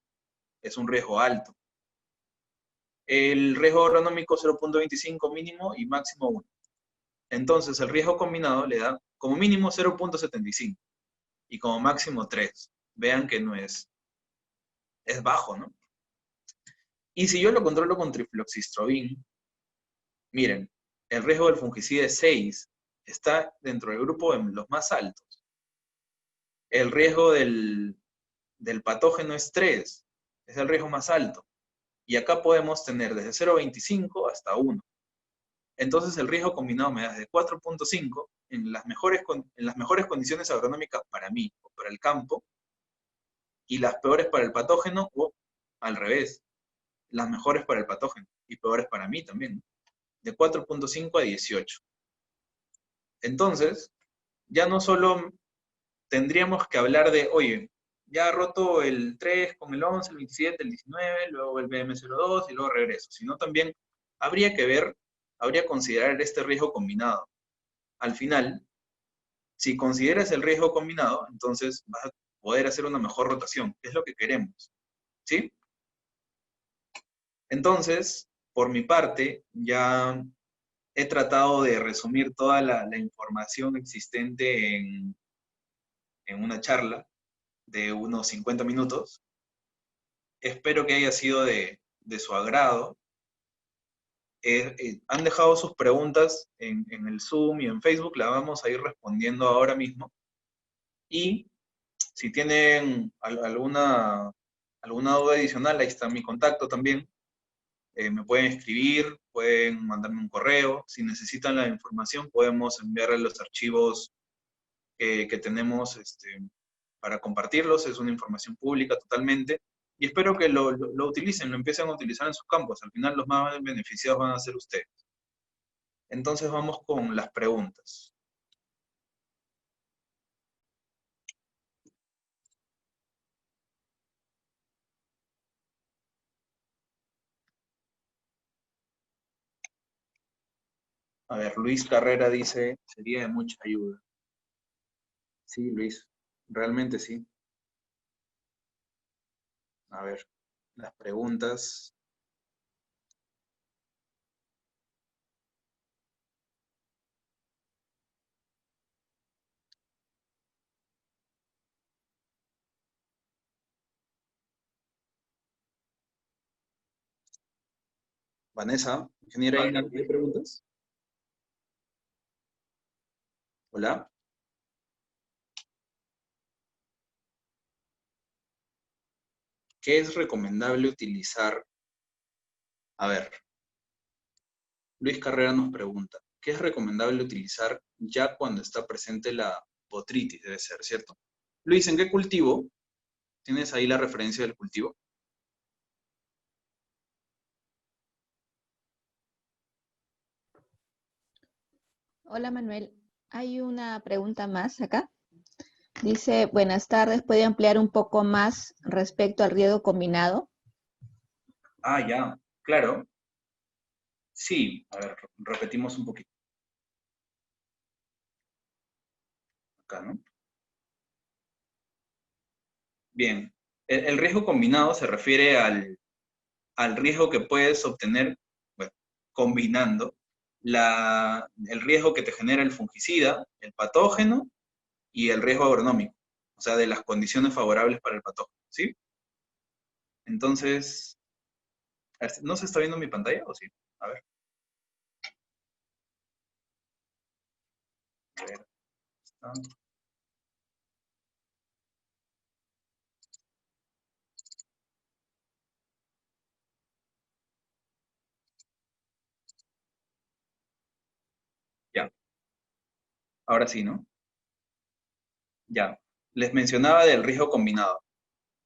Es un riesgo alto. El riesgo agronómico 0,25 mínimo y máximo 1. Entonces, el riesgo combinado le da como mínimo 0,75 y como máximo 3. Vean que no es bajo, ¿no? Y si yo lo controlo con trifloxystrobin, miren, el riesgo del fungicida es 6, está dentro del grupo de los más altos. El riesgo del patógeno es 3, es el riesgo más alto. Y acá podemos tener desde 0,25 hasta 1. Entonces el riesgo combinado me da desde 4,5 en las mejores condiciones agronómicas para mí o para el campo, y las peores para el patógeno, o al revés, las mejores para el patógeno y peores para mí también, de 4,5 a 18. Entonces, ya no solo tendríamos que hablar de, oye, ya roto el 3 con el 11, el 27, el 19, luego el BM02 y luego regreso, sino también habría que considerar este riesgo combinado. Al final, si consideras el riesgo combinado, entonces vas a poder hacer una mejor rotación, que es lo que queremos, ¿sí? Entonces, por mi parte, ya he tratado de resumir toda la información existente en una charla de unos 50 minutos. Espero que haya sido de su agrado. Han dejado sus preguntas en el Zoom y en Facebook, las vamos a ir respondiendo ahora mismo. Y si tienen alguna duda adicional, ahí está mi contacto también. Me pueden escribir, pueden mandarme un correo. Si necesitan la información, podemos enviarles los archivos que tenemos para compartirlos. Es una información pública totalmente. Y espero que lo utilicen, lo empiecen a utilizar en sus campos. Al final los más beneficiados van a ser ustedes. Entonces vamos con las preguntas. A ver, Luis Carrera dice, sería de mucha ayuda. Sí, Luis, realmente sí. A ver, las preguntas. Vanessa, ingeniera Ina, ¿hay preguntas? Hola. ¿Qué es recomendable utilizar? A ver, Luis Carrera nos pregunta, ¿qué es recomendable utilizar ya cuando está presente la botritis? Debe ser, ¿cierto? Luis, ¿en qué cultivo? ¿Tienes ahí la referencia del cultivo? Hola Manuel, hay una pregunta más acá. Dice, buenas tardes, ¿puede ampliar un poco más respecto al riego combinado? Ah, ya, claro. Sí, a ver, repetimos un poquito. Acá, ¿no? Bien, el riesgo combinado se refiere al riesgo que puedes obtener, bueno, combinando el riesgo que te genera el fungicida, el patógeno y el riesgo agronómico, o sea, de las condiciones favorables para el patógeno, ¿sí? Entonces, a ver, ¿no se está viendo mi pantalla o sí? A ver, a ver, está. Ya, ahora sí, ¿no? Ya, les mencionaba del riesgo combinado.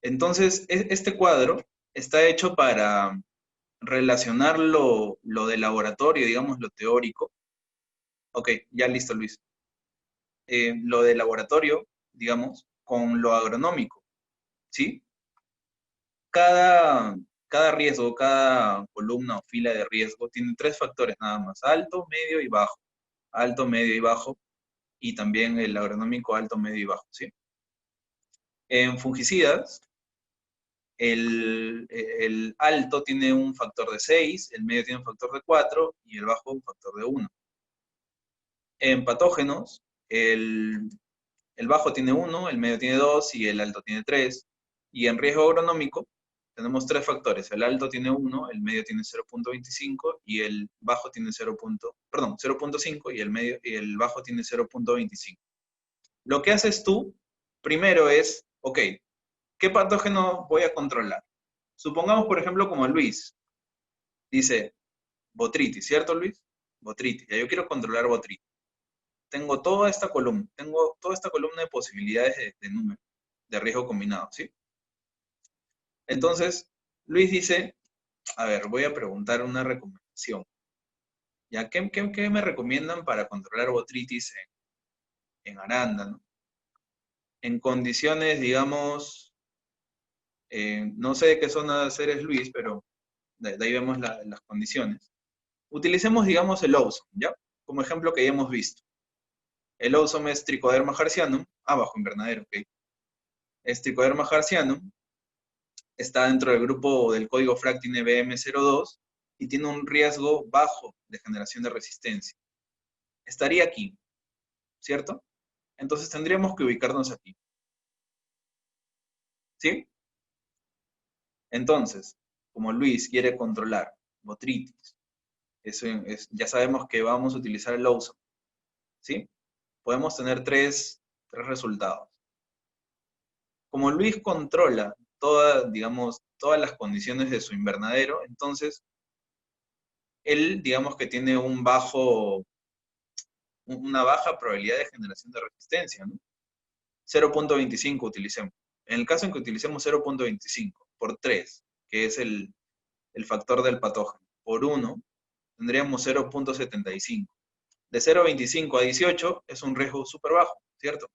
Entonces, este cuadro está hecho para relacionar lo de laboratorio, digamos, lo teórico. Ok, ya listo, Luis. Lo de laboratorio, digamos, con lo agronómico, ¿sí? Cada, cada riesgo, cada columna o fila de riesgo tiene tres factores nada más, alto, medio y bajo. Alto, medio y bajo, y también el agronómico alto, medio y bajo, ¿sí? En fungicidas, el alto tiene un factor de 6, el medio tiene un factor de 4 y el bajo un factor de 1. En patógenos, el bajo tiene 1, el medio tiene 2 y el alto tiene 3. Y en riesgo agronómico tenemos tres factores. El alto tiene 1, el medio tiene 0.25 y el bajo tiene 0.5 y el bajo tiene 0.25. Lo que haces tú primero es, ok, ¿qué patógeno voy a controlar? Supongamos, por ejemplo, como Luis dice, botritis, ¿cierto, Luis? Botritis. Ya yo quiero controlar botritis. Tengo toda esta columna de posibilidades de número, de riesgo combinado, ¿sí? Entonces, Luis dice, a ver, voy a preguntar una recomendación. ¿Ya? ¿Qué me recomiendan para controlar botritis en arándano? En condiciones, digamos, no sé de qué zona eres Luis, pero de ahí vemos las condiciones. Utilicemos, digamos, el Ozone, ¿ya? Como ejemplo que ya hemos visto. El Ozone es Trichoderma harzianum, bajo invernadero, ok. Es Trichoderma harzianum, está dentro del grupo del código FRAC, tiene BM02 y tiene un riesgo bajo de generación de resistencia. Estaría aquí, ¿cierto? Entonces tendríamos que ubicarnos aquí. ¿Sí? Entonces, como Luis quiere controlar botritis, ya sabemos que vamos a utilizar el Ozone, ¿sí? Podemos tener tres resultados. Como Luis controla digamos, todas las condiciones de su invernadero, entonces él, digamos que tiene una baja probabilidad de generación de resistencia, ¿no? 0.25 utilicemos. En el caso en que utilicemos 0.25 por 3, que es el factor del patógeno, por 1, tendríamos 0.75. De 0.25 a 18 es un riesgo súper bajo, ¿cierto?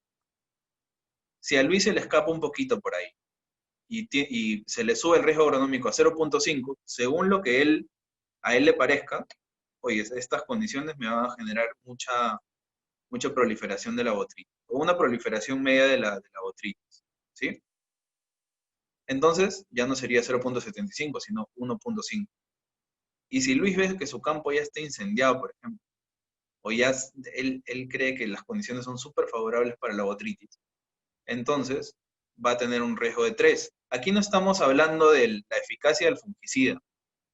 Si a Luis se le escapa un poquito por ahí y se le sube el riesgo agronómico a 0.5, según lo que a él le parezca, oye, estas condiciones me van a generar mucha proliferación de la botritis, o una proliferación media de la botritis, ¿sí? Entonces, ya no sería 0.75, sino 1.5. Y si Luis ve que su campo ya está incendiado, por ejemplo, o ya él cree que las condiciones son súper favorables para la botritis, entonces va a tener un riesgo de 3. Aquí no estamos hablando de la eficacia del fungicida,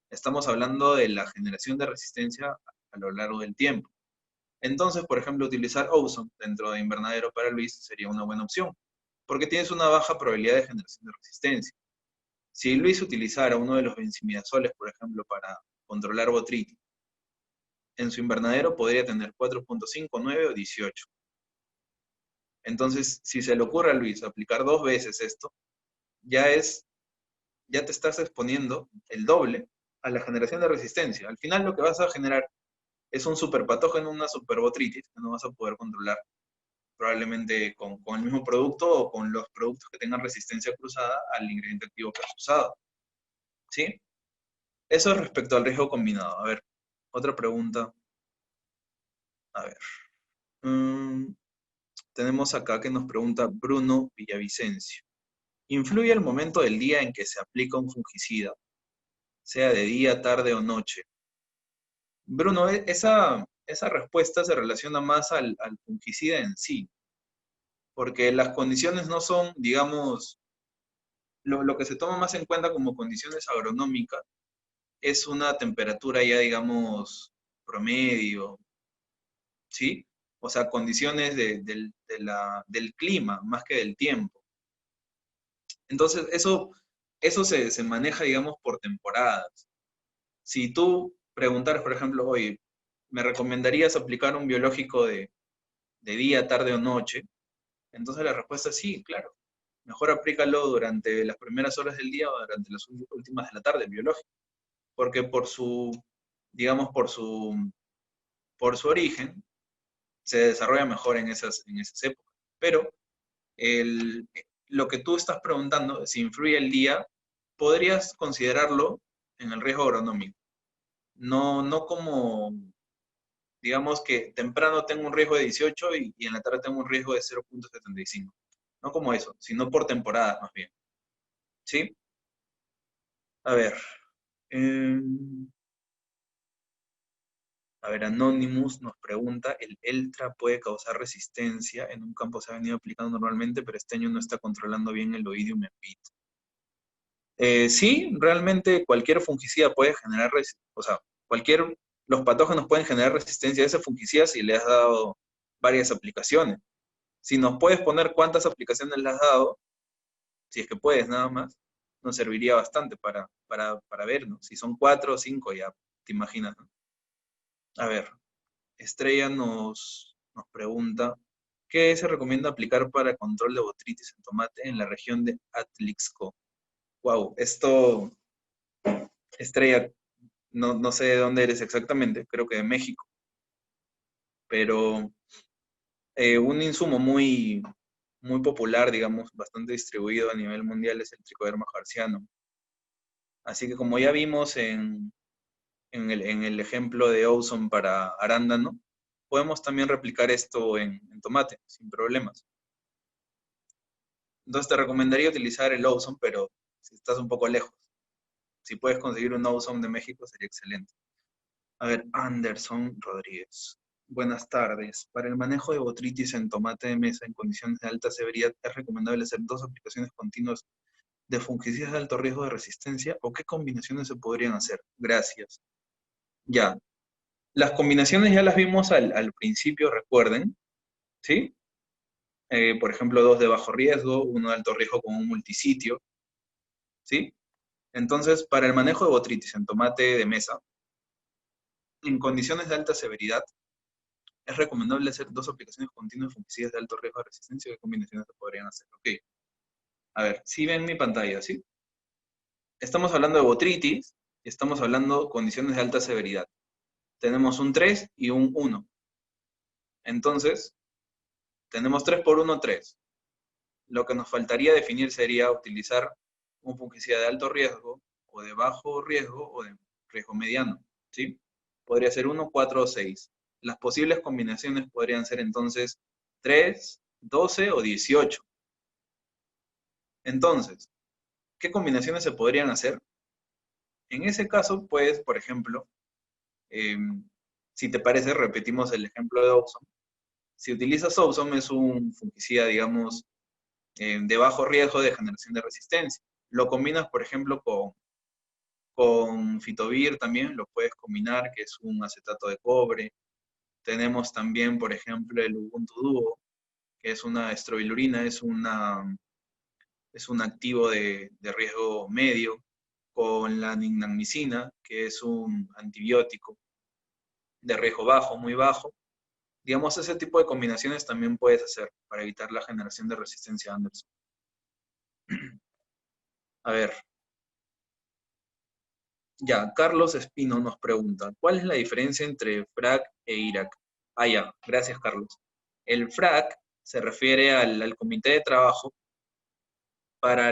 estamos hablando de la generación de resistencia a lo largo del tiempo. Entonces, por ejemplo, utilizar Ozone dentro de invernadero para Luis sería una buena opción, porque tienes una baja probabilidad de generación de resistencia. Si Luis utilizara uno de los benzimidazoles, por ejemplo, para controlar botritis, en su invernadero podría tener 4.5, 9 o 18. Entonces, si se le ocurre a Luis aplicar 2 veces esto, ya te estás exponiendo el doble a la generación de resistencia. Al final lo que vas a generar es un superpatógeno, una superbotritis, que no vas a poder controlar probablemente con el mismo producto o con los productos que tengan resistencia cruzada al ingrediente activo que has usado. ¿Sí? Eso es respecto al riesgo combinado. A ver, otra pregunta. A ver. Tenemos acá que nos pregunta Bruno Villavicencio. ¿Influye el momento del día en que se aplica un fungicida, sea de día, tarde o noche? Bruno, esa respuesta se relaciona más al fungicida en sí, porque las condiciones no son, digamos, lo que se toma más en cuenta como condiciones agronómicas es una temperatura ya, digamos, promedio, ¿sí? O sea, condiciones del clima más que del tiempo. Entonces, eso se maneja, digamos, por temporadas. Si tú preguntaras, por ejemplo, oye, ¿me recomendarías aplicar un biológico de día, tarde o noche? Entonces la respuesta es sí, claro. Mejor aplícalo durante las primeras horas del día o durante las últimas de la tarde, el biológico. Porque digamos, por su origen, se desarrolla mejor en esas épocas. Pero lo que tú estás preguntando, si influye el día, podrías considerarlo en el riesgo agronómico. No como, digamos que temprano tengo un riesgo de 18 y en la tarde tengo un riesgo de 0.75. No como eso, sino por temporada más bien. ¿Sí? A ver. eh, Anonymous nos pregunta, ¿el Eltra puede causar resistencia? En un campo se ha venido aplicando normalmente, pero este año no está controlando bien el Oidium envit. Sí, realmente cualquier fungicida puede generar, o sea, los patógenos pueden generar resistencia a ese fungicida si le has dado varias aplicaciones. Si nos puedes poner cuántas aplicaciones le has dado, si es que puedes nada más, nos serviría bastante para ver, ¿no? Si son 4 o 5, ya te imaginas, ¿no? A ver, Estrella nos pregunta, ¿qué se recomienda aplicar para control de botritis en tomate en la región de Atlixco? Wow, esto, Estrella, no sé de dónde eres exactamente, creo que de México, pero un insumo muy popular, digamos, bastante distribuido a nivel mundial es el tricoderma harziano. Así que como ya vimos en el ejemplo de Ozone para arándano, podemos también replicar esto en tomate, sin problemas. Entonces te recomendaría utilizar el Ozone, pero si estás un poco lejos. Si puedes conseguir un Ozone de México, sería excelente. A ver, Anderson Rodríguez. Buenas tardes. Para el manejo de botritis en tomate de mesa en condiciones de alta severidad, ¿es recomendable hacer 2 aplicaciones continuas de fungicidas de alto riesgo de resistencia o qué combinaciones se podrían hacer? Gracias. Ya. Las combinaciones ya las vimos al principio, recuerden, ¿sí? Por ejemplo, 2 de bajo riesgo, 1 de alto riesgo con un multisitio, ¿sí? Entonces, para el manejo de botritis en tomate de mesa, en condiciones de alta severidad, es recomendable hacer 2 aplicaciones continuas de fungicidas de alto riesgo de resistencia. ¿Qué combinaciones se podrían hacer? Ok. A ver, si ven mi pantalla, ¿sí? Estamos hablando de botritis y estamos hablando de condiciones de alta severidad. Tenemos un 3 y un 1. Entonces, tenemos 3 por 1, 3. Lo que nos faltaría definir sería utilizar un fungicida de alto riesgo, o de bajo riesgo, o de riesgo mediano, ¿sí? Podría ser 1, 4 o 6. Las posibles combinaciones podrían ser entonces 3, 12 o 18. Entonces, ¿qué combinaciones se podrían hacer? En ese caso, pues, por ejemplo, eh, si te parece, repetimos el ejemplo de Owson. Si utilizas Owson, es un fungicida, digamos, de bajo riesgo de generación de resistencia. Lo combinas, por ejemplo, con Fitovir también, lo puedes combinar, que es un acetato de cobre. Tenemos también, por ejemplo, el Ubuntu Duo, que es una estrobilurina, es un activo de riesgo medio, con la nignamicina, que es un antibiótico de riesgo bajo, muy bajo. Digamos, ese tipo de combinaciones también puedes hacer para evitar la generación de resistencia a Anderson. A ver, ya, Carlos Espino nos pregunta, ¿cuál es la diferencia entre FRAC e IRAC? Ah, ya, gracias Carlos. El FRAC se refiere al comité de trabajo para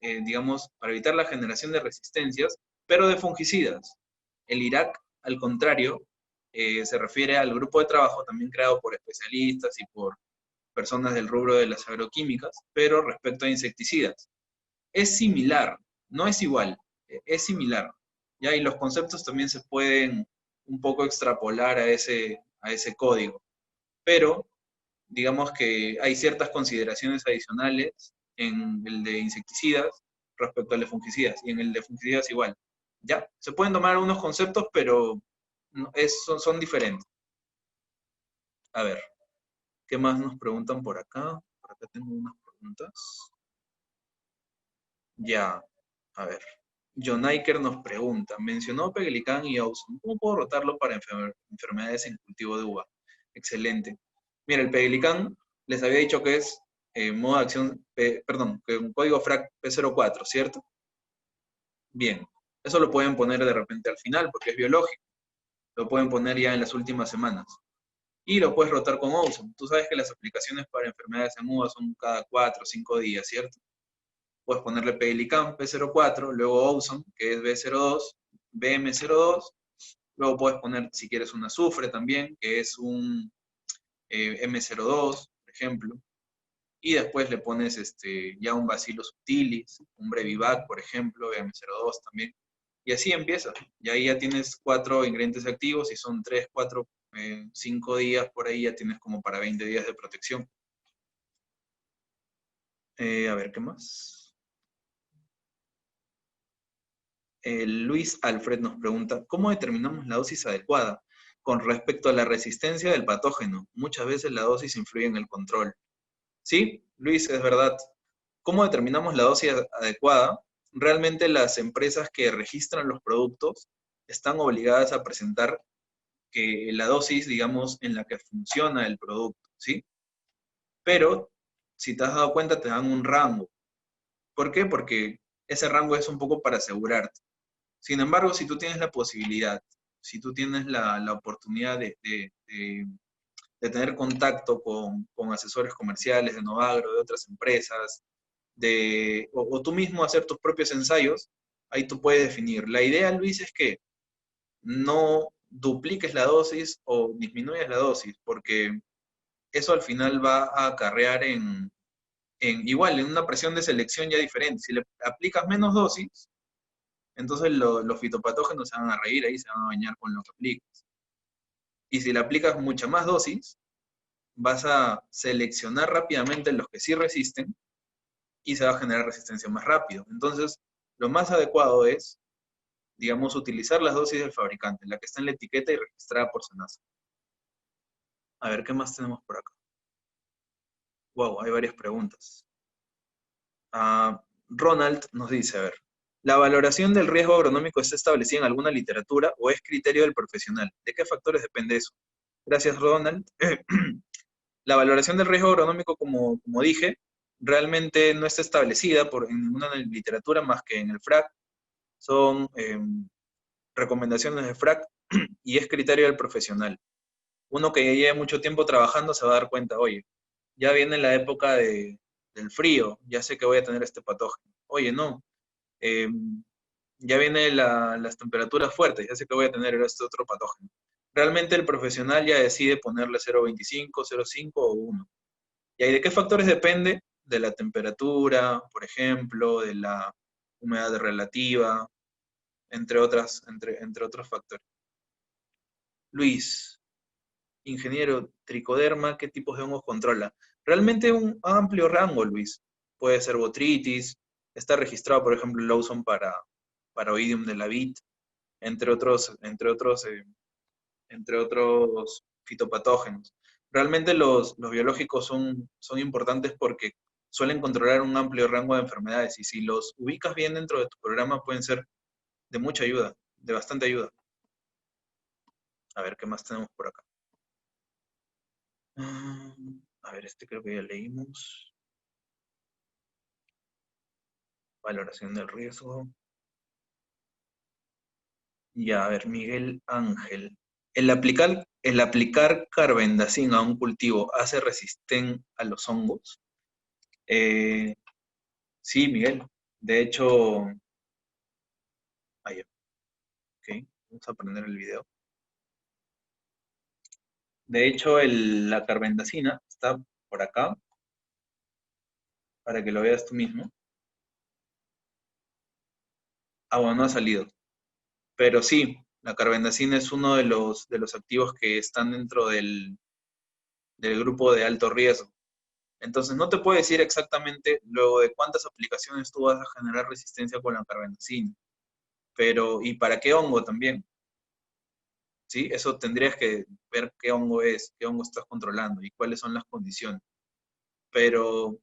digamos, para evitar la generación de resistencias, pero de fungicidas. El IRAC, al contrario, se refiere al grupo de trabajo también creado por especialistas y por personas del rubro de las agroquímicas, pero respecto a insecticidas. Es similar, no es igual, es similar. ¿Ya? Y los conceptos también se pueden un poco extrapolar a ese código. Pero digamos que hay ciertas consideraciones adicionales en el de insecticidas respecto al de fungicidas, y en el de fungicidas igual. ¿Ya? Se pueden tomar unos conceptos, pero son diferentes. A ver, ¿qué más nos preguntan por acá? Por acá tengo unas preguntas. Ya, a ver. John Iker nos pregunta, mencionó Pegelicán y Owson, ¿cómo puedo rotarlo para enfermedades en cultivo de uva? Excelente. Mira, el Pegelicán les había dicho que es modo de acción, perdón, que un código FRAC P04, ¿cierto? Bien, eso lo pueden poner de repente al final porque es biológico, lo pueden poner ya en las últimas semanas. Y lo puedes rotar con Owson. Tú sabes que las aplicaciones para enfermedades en uva son cada 4 o 5 días, ¿cierto? Puedes ponerle Pegelicam P04, luego Owson, que es B02, BM02, luego puedes poner, si quieres, un azufre también, que es un M02, por ejemplo, y después le pones ya un Bacillus subtilis, un Brevivac, por ejemplo, BM02 también, y así empieza, y ahí ya tienes 4 ingredientes activos, y son 3, 4, 5 días por ahí, ya tienes como para 20 días de protección. A ver, ¿qué más? Luis Alfred nos pregunta, ¿cómo determinamos la dosis adecuada con respecto a la resistencia del patógeno? Muchas veces la dosis influye en el control. Sí, Luis, es verdad. ¿Cómo determinamos la dosis adecuada? Realmente las empresas que registran los productos están obligadas a presentar la dosis, digamos, en la que funciona el producto, ¿sí? Pero, si te has dado cuenta, te dan un rango. ¿Por qué? Porque ese rango es un poco para asegurarte. Sin embargo, si tú tienes la posibilidad, si tú tienes la oportunidad de tener contacto con asesores comerciales de Novagro, de otras empresas, o tú mismo hacer tus propios ensayos, ahí tú puedes definir. La idea, Luis, es que no dupliques la dosis o disminuyas la dosis, porque eso al final va a acarrear igual, en una presión de selección ya diferente. Si le aplicas menos dosis, entonces los fitopatógenos se van a reír ahí, se van a bañar con lo que aplicas. Y si le aplicas mucha más dosis, vas a seleccionar rápidamente los que sí resisten y se va a generar resistencia más rápido. Entonces, lo más adecuado es, digamos, utilizar las dosis del fabricante, la que está en la etiqueta y registrada por SENASA. A ver, ¿qué más tenemos por acá? Wow, hay varias preguntas. Ronald nos dice, a ver, ¿la valoración del riesgo agronómico está establecida en alguna literatura o es criterio del profesional? ¿De qué factores depende eso? Gracias, Ronald. La valoración del riesgo agronómico, como dije, realmente no está establecida en ninguna literatura más que en el FRAC. Son recomendaciones de FRAC y es criterio del profesional. Uno que ya lleva mucho tiempo trabajando se va a dar cuenta, oye, ya viene la época del frío, ya sé que voy a tener este patógeno. Oye, no, ya vienen las temperaturas fuertes, ya sé que voy a tener este otro patógeno. Realmente el profesional ya decide ponerle 0,25, 0,5 o 1. ¿Y ahí de qué factores depende? De la temperatura, por ejemplo, de la humedad relativa, entre otros factores. Luis, ingeniero, tricoderma, ¿qué tipos de hongos controla? Realmente un amplio rango, Luis. Puede ser botritis, está registrado, por ejemplo, el Lawson para Oidium de la vid, entre otros fitopatógenos. Realmente los biológicos son importantes porque suelen controlar un amplio rango de enfermedades y si los ubicas bien dentro de tu programa pueden ser de mucha ayuda, de bastante ayuda. A ver, ¿qué más tenemos por acá? A ver, este creo que ya leímos. Valoración del riesgo. Ya, a ver, Miguel Ángel. ¿El aplicar carbendazim a un cultivo hace resistente a los hongos? Sí, Miguel. De hecho, ahí, ok, vamos a prender el video. De hecho, la carbendazina está por acá, para que lo veas tú mismo. Ah, bueno, no ha salido. Pero sí, la carbendazina es uno de los activos que están dentro del grupo de alto riesgo. Entonces, no te puedo decir exactamente luego de cuántas aplicaciones tú vas a generar resistencia con la carbendazina, pero y para qué hongo también, ¿sí? Eso tendrías que ver qué hongo es, qué hongo estás controlando y cuáles son las condiciones. Pero,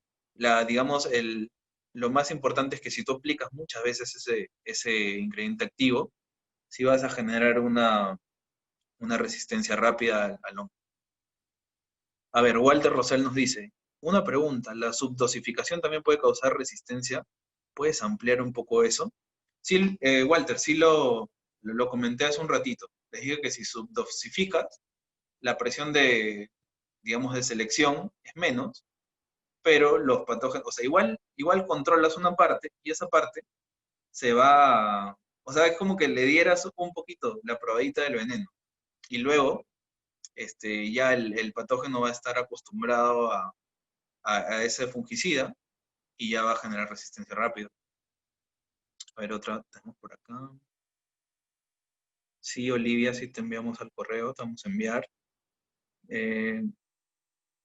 digamos, lo más importante es que si tú aplicas muchas veces ese ingrediente activo, sí vas a generar una resistencia rápida al hongo. A ver, Walter Rosell nos dice, una pregunta, ¿la subdosificación también puede causar resistencia? ¿Puedes ampliar un poco eso? Sí, Walter, sí lo comenté hace un ratito. Les dije que si subdosificas, la presión digamos, de selección es menos, pero los patógenos, o sea, igual controlas una parte y esa parte se va, o sea, es como que le dieras un poquito la probadita del veneno y luego ya el patógeno va a estar acostumbrado a ese fungicida y ya va a generar resistencia rápido. A ver, otra tenemos por acá. Sí, Olivia, sí te enviamos al correo, te vamos a enviar.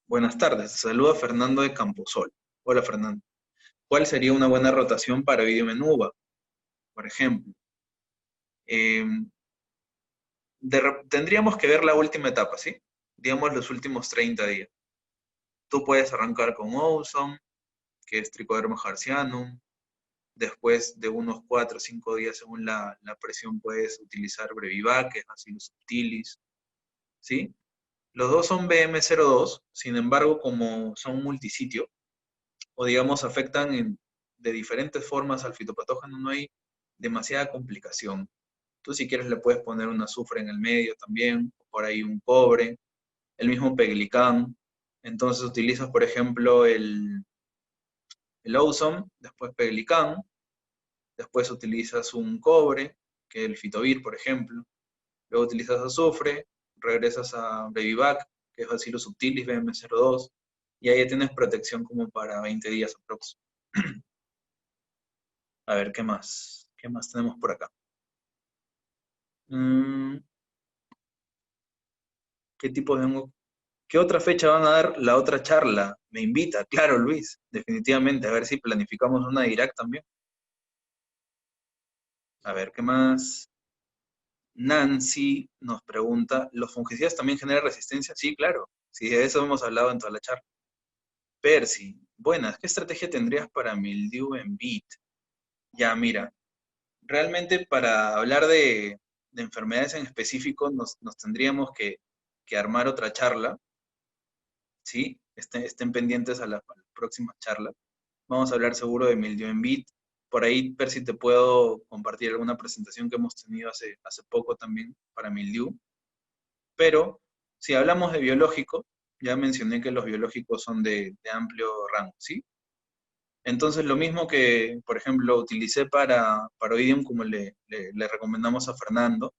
Buenas tardes, saluda Fernando de Camposol. Hola, Fernando. ¿Cuál sería una buena rotación para Oidium en uva? Por ejemplo, eh, tendríamos que ver la última etapa, ¿sí? Digamos los últimos 30 días. Tú puedes arrancar con Owson, que es Trichoderma hertzianum. Después de unos 4 o 5 días, según la presión, puedes utilizar Brevivac, que es Bacillus subtilis, ¿sí? Los dos son BM02, sin embargo, como son multisitio, o digamos afectan de diferentes formas al fitopatógeno, no hay demasiada complicación. Tú si quieres le puedes poner un azufre en el medio también, por ahí un cobre, el mismo Peglicán. Entonces utilizas, por ejemplo, el Ozone, después Peglicán, después utilizas un cobre, que es el Fitovir, por ejemplo. Luego utilizas azufre, regresas a Brevivac, que es Bacillus subtilis BM02, y ahí tienes protección como para 20 días aproximadamente. A ver, ¿qué más? ¿Qué más tenemos por acá? ¿Qué tipo de hongo? ¿Qué otra fecha van a dar la otra charla? Me invita, claro, Luis, definitivamente. A ver si planificamos una de Irak también. A ver, ¿qué más? Nancy nos pregunta, ¿los fungicidas también generan resistencia? Sí, claro. Sí, de eso hemos hablado en toda la charla. Percy, buenas, ¿qué estrategia tendrías para mildew en beet? Ya, mira, realmente para hablar de enfermedades en específico nos tendríamos que armar otra charla, ¿sí? Estén pendientes a la próxima charla. Vamos a hablar seguro de mildiou en vid. Por ahí, Percy, te puedo compartir alguna presentación que hemos tenido hace poco también para mildiou. Pero si hablamos de biológico, ya mencioné que los biológicos son de amplio rango, ¿sí? Entonces, lo mismo que, por ejemplo, utilicé para Oidium, como le recomendamos a Fernando,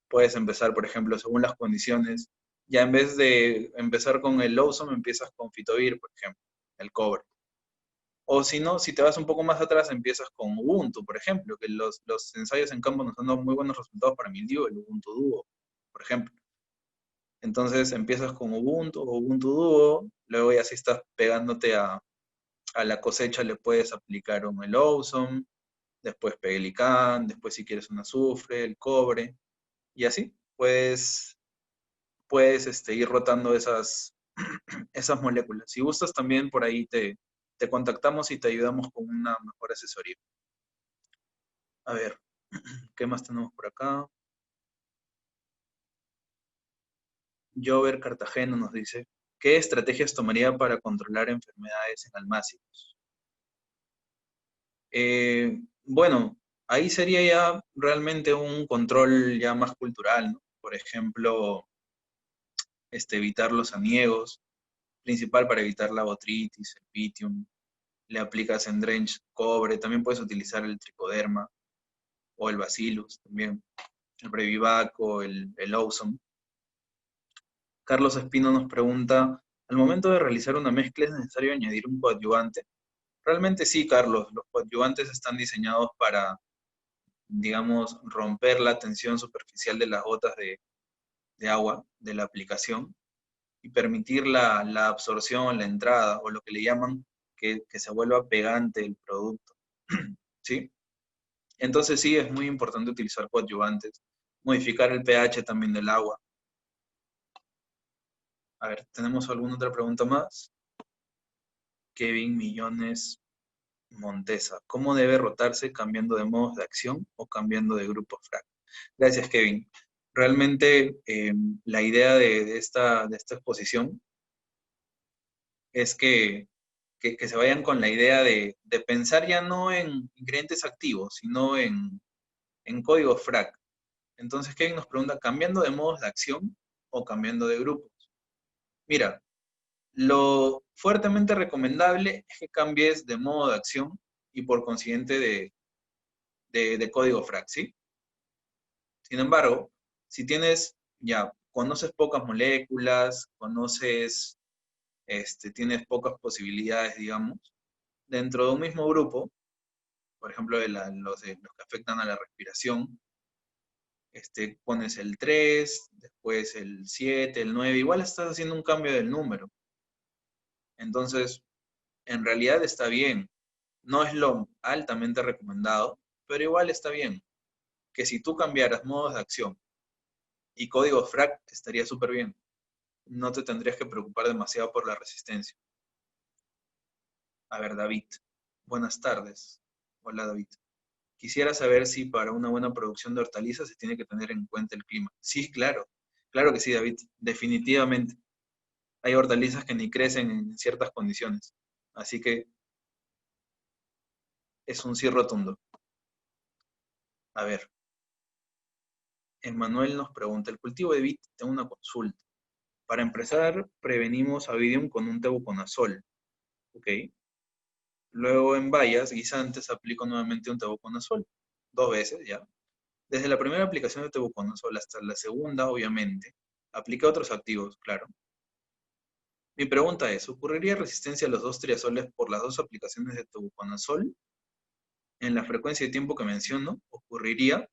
puedes empezar, por ejemplo, según las condiciones. Ya en vez de empezar con el Lawson, empiezas con Fitovir, por ejemplo, el cobre. O si no, si te vas un poco más atrás, empiezas con Ubuntu, por ejemplo, que los ensayos en campo nos han dado muy buenos resultados para mildiou, el Ubuntu Duo, por ejemplo. Entonces empiezas con Ubuntu o Ubuntu Duo, luego ya si estás pegándote a la cosecha le puedes aplicar un el Awesome, después Pelican, después si quieres un azufre, el cobre, y así puedes ir rotando esas moléculas. Si gustas también por ahí te contactamos y te ayudamos con una mejor asesoría. A ver, ¿qué más tenemos por acá? Jover Cartagena nos dice, ¿qué estrategias tomaría para controlar enfermedades en almácigos? Bueno, ahí sería ya realmente un control ya más cultural, ¿no? Por ejemplo, evitar los aniegos, principal para evitar la botrytis, el pitium, le aplicas en drench cobre, también puedes utilizar el tricoderma o el bacillus también, el brevivac o el awesome. Carlos Espino nos pregunta, ¿al momento de realizar una mezcla es necesario añadir un coadyuvante? Realmente sí, Carlos, los coadyuvantes están diseñados para, digamos, romper la tensión superficial de las gotas de agua de la aplicación y permitir la absorción, la entrada, o lo que le llaman que se vuelva pegante el producto. ¿Sí? Entonces sí, es muy importante utilizar coadyuvantes, modificar el pH también del agua. A ver, ¿tenemos alguna otra pregunta más? Kevin Millones Montesa, ¿cómo debe rotarse cambiando de modos de acción o cambiando de grupo FRAC? Gracias, Kevin. Realmente la idea de esta exposición es que se vayan con la idea de pensar ya no en ingredientes activos, sino en código FRAC. Entonces, Kevin nos pregunta, ¿cambiando de modos de acción o cambiando de grupos? Mira, lo fuertemente recomendable es que cambies de modo de acción y por consiguiente de código FRAC, ¿sí? Sin embargo, si conoces pocas moléculas, tienes pocas posibilidades, digamos, dentro de un mismo grupo, por ejemplo, los que afectan a la respiración, pones el 3, después el 7, el 9, igual estás haciendo un cambio del número. Entonces, en realidad está bien. No es lo altamente recomendado, pero igual está bien. Que si tú cambiaras modos de acción y código FRAC, estaría súper bien. No te tendrías que preocupar demasiado por la resistencia. A ver, David. Buenas tardes. Hola, David. Quisiera saber si para una buena producción de hortalizas se tiene que tener en cuenta el clima. Sí, claro. Claro que sí, David. Definitivamente. Hay hortalizas que ni crecen en ciertas condiciones. Así que es un sí rotundo. A ver. Emmanuel nos pregunta, el cultivo de vid, tengo una consulta. Para empezar, prevenimos a Vidium con un tebuconazol. ¿Ok? Luego en bayas guisantes aplico nuevamente un tebuconazol. 2 veces ya. Desde la primera aplicación de tebuconazol hasta la segunda, obviamente, apliqué otros activos, claro. Mi pregunta es, ¿ocurriría resistencia a los 2 triazoles por las 2 aplicaciones de tebuconazol? En la frecuencia de tiempo que menciono, ¿ocurriría?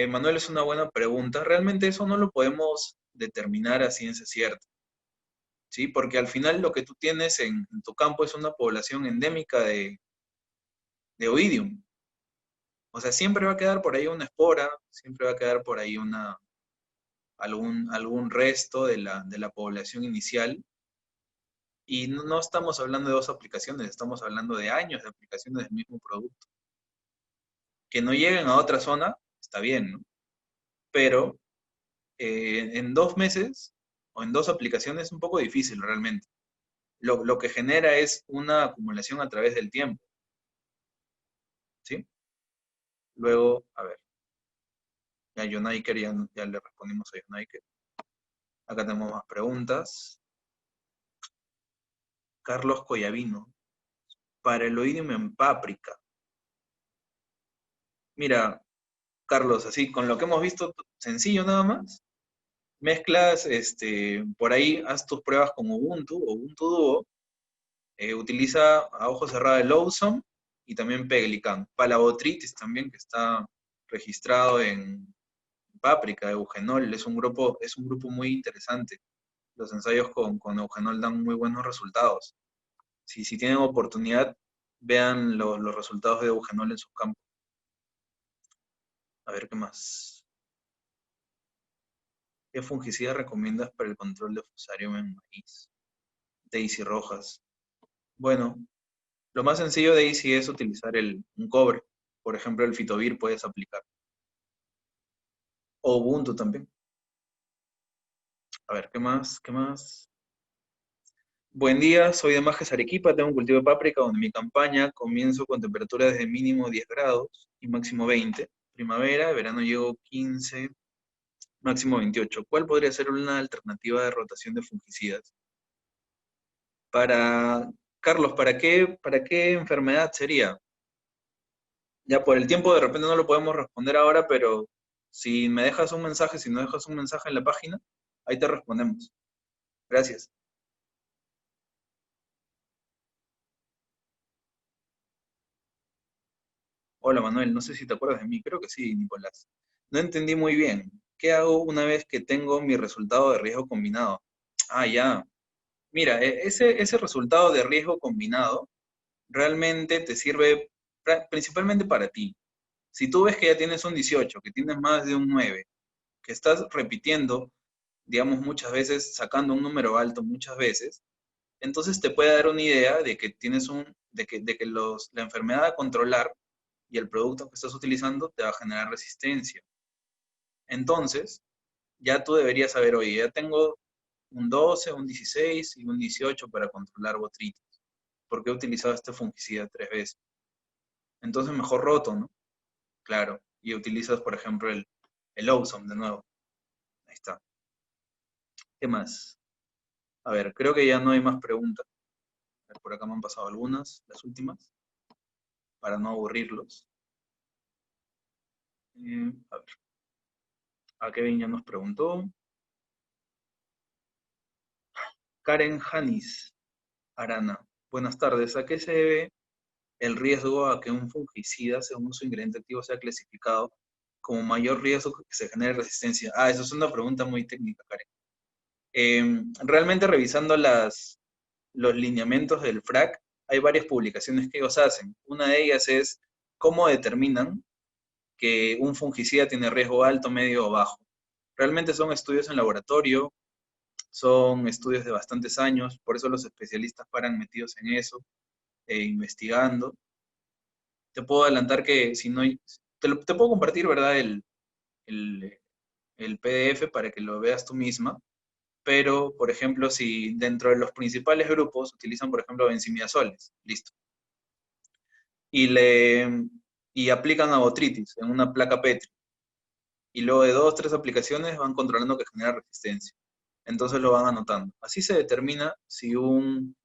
Manuel, es una buena pregunta. Realmente eso no lo podemos determinar a ciencia cierta, ¿sí? Porque al final lo que tú tienes en tu campo es una población endémica de Oidium. O sea, siempre va a quedar por ahí una espora, siempre va a quedar por ahí algún resto de la población inicial. Y no estamos hablando de 2 aplicaciones, estamos hablando de años de aplicaciones del mismo producto. Que no lleguen a otra zona, está bien, ¿no? Pero en 2 meses o en 2 aplicaciones es un poco difícil realmente. lo que genera es una acumulación a través del tiempo, ¿sí? Luego, a ver, ya Jonaiker, ya le respondimos a Jonaiker. Acá tenemos más preguntas. Carlos Collavino, para el oídium en páprica. Mira, Carlos, así con lo que hemos visto, sencillo nada más. Mezclas, por ahí, haz tus pruebas con Ubuntu, Ubuntu Duo. Utiliza a ojo cerrado el Awesome y también Pelican. Palabotritis también, que está registrado en Páprica, Eugenol. Es un grupo muy interesante. Los ensayos con Eugenol dan muy buenos resultados. Si tienen oportunidad, vean los resultados de Eugenol en sus campos. A ver qué más. ¿Qué fungicida recomiendas para el control de fusarium en maíz? Daisy Rojas. Bueno, lo más sencillo de Daisy es utilizar un cobre. Por ejemplo, el Fitovir puedes aplicar. O Ubuntu también. A ver, ¿qué más? ¿Qué más? Buen día, soy de Majes Arequipa, tengo un cultivo de páprica donde mi campaña comienzo con temperaturas de mínimo 10 grados y máximo 20. Primavera, verano llego 15, máximo 28. ¿Cuál podría ser una alternativa de rotación de fungicidas? Para, Carlos, ¿para qué enfermedad sería? Ya por el tiempo de repente no lo podemos responder ahora, pero si me dejas un mensaje, si no dejas un mensaje en la página, ahí te respondemos. Gracias. Hola Manuel, no sé si te acuerdas de mí, creo que sí, Nicolás. No entendí muy bien. ¿Qué hago una vez que tengo mi resultado de riesgo combinado? Ah, ya. Mira, ese resultado de riesgo combinado realmente te sirve principalmente para ti. Si tú ves que ya tienes un 18, que tienes más de un 9, que estás repitiendo, digamos, muchas veces, sacando un número alto muchas veces, entonces te puede dar una idea de que tienes la enfermedad a controlar y el producto que estás utilizando te va a generar resistencia. Entonces, ya tú deberías saber, oye, ya tengo un 12, un 16 y un 18 para controlar botritis, porque he utilizado este fungicida 3 veces. Entonces, mejor roto, ¿no? Claro. Y utilizas, por ejemplo, el Ozone de nuevo. Ahí está. ¿Qué más? A ver, creo que ya no hay más preguntas. A ver, por acá me han pasado algunas, las últimas, para no aburrirlos. A ver, a Kevin ya nos preguntó. Karen Janis Arana. Buenas tardes. ¿A qué se debe el riesgo a que un fungicida, según su ingrediente activo, sea clasificado como mayor riesgo que se genere resistencia? Ah, eso es una pregunta muy técnica, Karen. Realmente revisando los lineamientos del FRAC, hay varias publicaciones que ellos hacen. Una de ellas es cómo determinan que un fungicida tiene riesgo alto, medio o bajo. Realmente son estudios en laboratorio, son estudios de bastantes años, por eso los especialistas paran metidos en eso, investigando. Te puedo adelantar que si no hay, te puedo compartir, ¿verdad? El, el PDF para que lo veas tú misma, pero, por ejemplo, si dentro de los principales grupos utilizan, por ejemplo, benzimidazoles, listo, y, y aplican a botritis en una placa Petri, y luego de 2 o 3 aplicaciones van controlando que genera resistencia. Entonces lo van anotando. Así se determina si un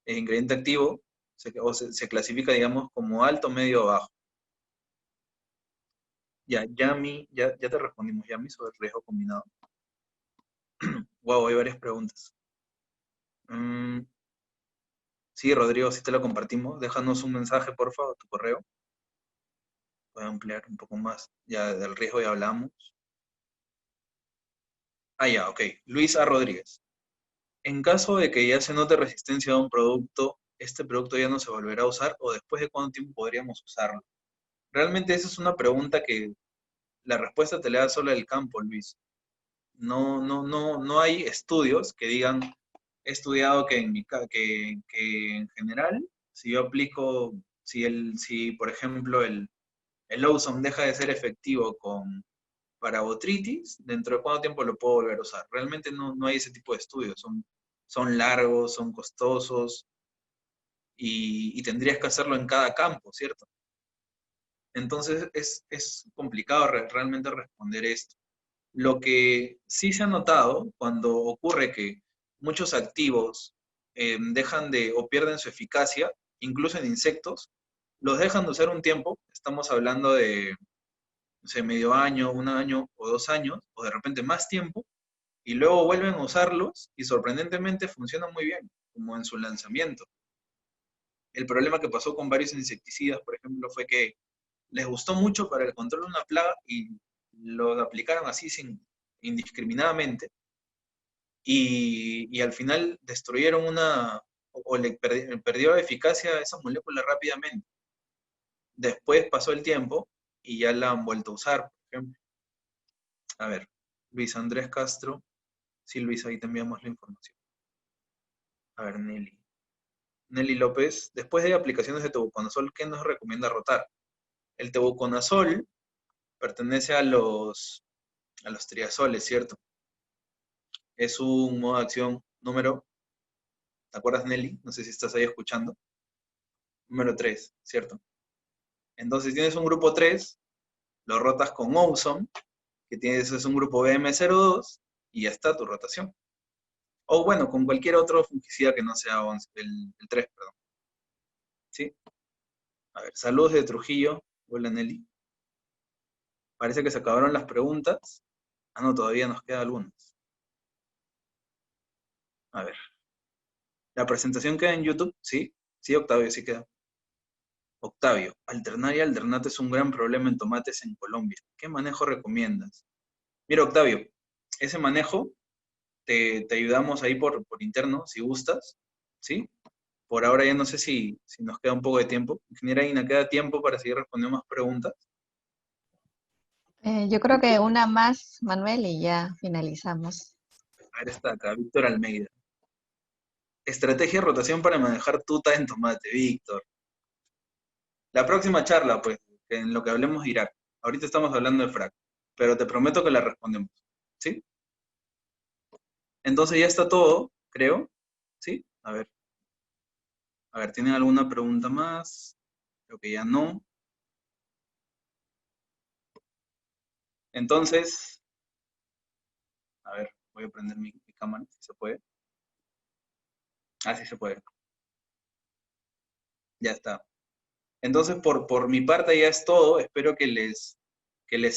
ingrediente activo se clasifica, digamos, como alto, medio o bajo. Ya, Yami, ya te respondimos, Yami, sobre el riesgo combinado. Wow, hay varias preguntas. Sí, Rodrigo, sí te lo compartimos. Déjanos un mensaje, por favor, tu correo. Voy a ampliar un poco más. Ya del riesgo ya hablamos. Ah, ya, ok. Luis A. Rodríguez. En caso de que ya se note resistencia a un producto, ¿este producto ya no se volverá a usar o después de cuánto tiempo podríamos usarlo? Realmente esa es una pregunta que la respuesta te la da solo el campo, Luis. No hay estudios que digan, he estudiado que que en general, si yo aplico, si por ejemplo el Ozone deja de ser efectivo para botritis, ¿dentro de cuánto tiempo lo puedo volver a usar? Realmente no hay ese tipo de estudios, son largos, son costosos, y tendrías que hacerlo en cada campo, ¿cierto? Entonces es complicado realmente responder esto. Lo que sí se ha notado cuando ocurre que muchos activos dejan de o pierden su eficacia, incluso en insectos, los dejan de usar un tiempo, estamos hablando de, no sé, medio año, un año o 2 años, o de repente más tiempo, y luego vuelven a usarlos y sorprendentemente funcionan muy bien, como en su lanzamiento. El problema que pasó con varios insecticidas, por ejemplo, fue que les gustó mucho para el control de una plaga y lo aplicaron así indiscriminadamente y al final destruyeron o le perdió eficacia a esa molécula rápidamente. Después pasó el tiempo y ya la han vuelto a usar, por ejemplo. A ver, Luis Andrés Castro. Sí, Luis, ahí te enviamos la información. A ver, Nelly. Nelly López, después de aplicaciones de tebuconazol, ¿qué nos recomienda rotar? El tebuconazol pertenece a los triazoles, ¿cierto? Es un modo de acción número, ¿te acuerdas, Nelly? No sé si estás ahí escuchando. Número 3, ¿cierto? Entonces tienes un grupo 3, lo rotas con Owson, que es un grupo BM02, y ya está tu rotación. O bueno, con cualquier otro fungicida que no sea el 3, perdón. ¿Sí? A ver, saludos de Trujillo. Hola, Nelly. Parece que se acabaron las preguntas. Ah, no, todavía nos quedan algunas. A ver. ¿La presentación queda en YouTube? Sí. Sí, Octavio, sí queda. Octavio, alternar y alternate es un gran problema en tomates en Colombia. ¿Qué manejo recomiendas? Mira, Octavio, ese manejo te ayudamos ahí por interno, si gustas, ¿sí? Por ahora ya no sé si nos queda un poco de tiempo. Ingeniera Ina, ¿queda tiempo para seguir respondiendo más preguntas? Yo creo que una más, Manuel, y ya finalizamos. A ver, está acá, Víctor Almeida. Estrategia de rotación para manejar tuta en tomate, Víctor. La próxima charla, pues, en lo que hablemos de Irak. Ahorita estamos hablando de FRAC, pero te prometo que la respondemos, ¿sí? Entonces ya está todo, creo, ¿sí? A ver, ¿tienen alguna pregunta más? Creo que ya no. Entonces, a ver, voy a prender mi cámara, si se puede. Ah, sí se puede. Ya está. Entonces, por mi parte ya es todo. Espero que les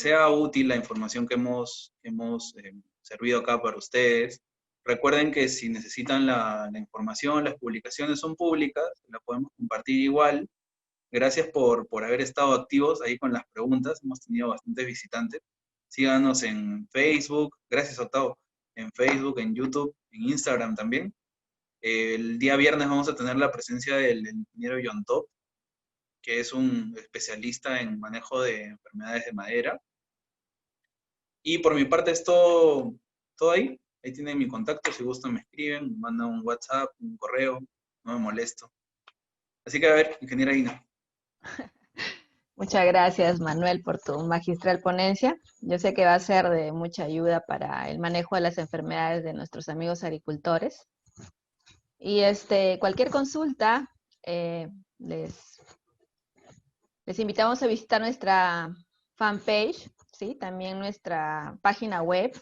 sea útil la información que hemos servido acá para ustedes. Recuerden que si necesitan la información, las publicaciones son públicas, la podemos compartir igual. Gracias por haber estado activos ahí con las preguntas. Hemos tenido bastantes visitantes. Síganos en Facebook. Gracias, Octavo. En Facebook, en YouTube, en Instagram también. El día viernes vamos a tener la presencia del ingeniero John Top, que es un especialista en manejo de enfermedades de madera. Y por mi parte es todo ahí. Ahí tienen mi contacto. Si gustan me escriben, me mandan un WhatsApp, un correo. No me molesto. Así que a ver, ingeniera Ina. Muchas gracias, Manuel, por tu magistral ponencia. Yo sé que va a ser de mucha ayuda para el manejo de las enfermedades de nuestros amigos agricultores. Y cualquier consulta, les invitamos a visitar nuestra fanpage, ¿sí? También nuestra página web,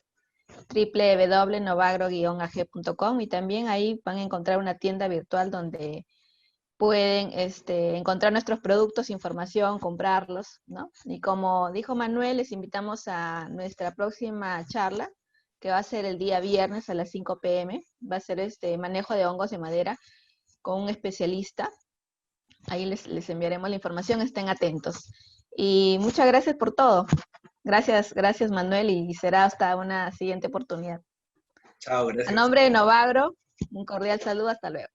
www.novagro-ag.com, y también ahí van a encontrar una tienda virtual donde pueden encontrar nuestros productos, información, comprarlos, ¿no? Y como dijo Manuel, les invitamos a nuestra próxima charla, que va a ser el día viernes a las 5 p.m. Va a ser manejo de hongos de madera con un especialista. Ahí les enviaremos la información, estén atentos. Y muchas gracias por todo. Gracias, gracias Manuel, y será hasta una siguiente oportunidad. Chao, A gracias. nombre de Novagro, un cordial saludo, hasta luego.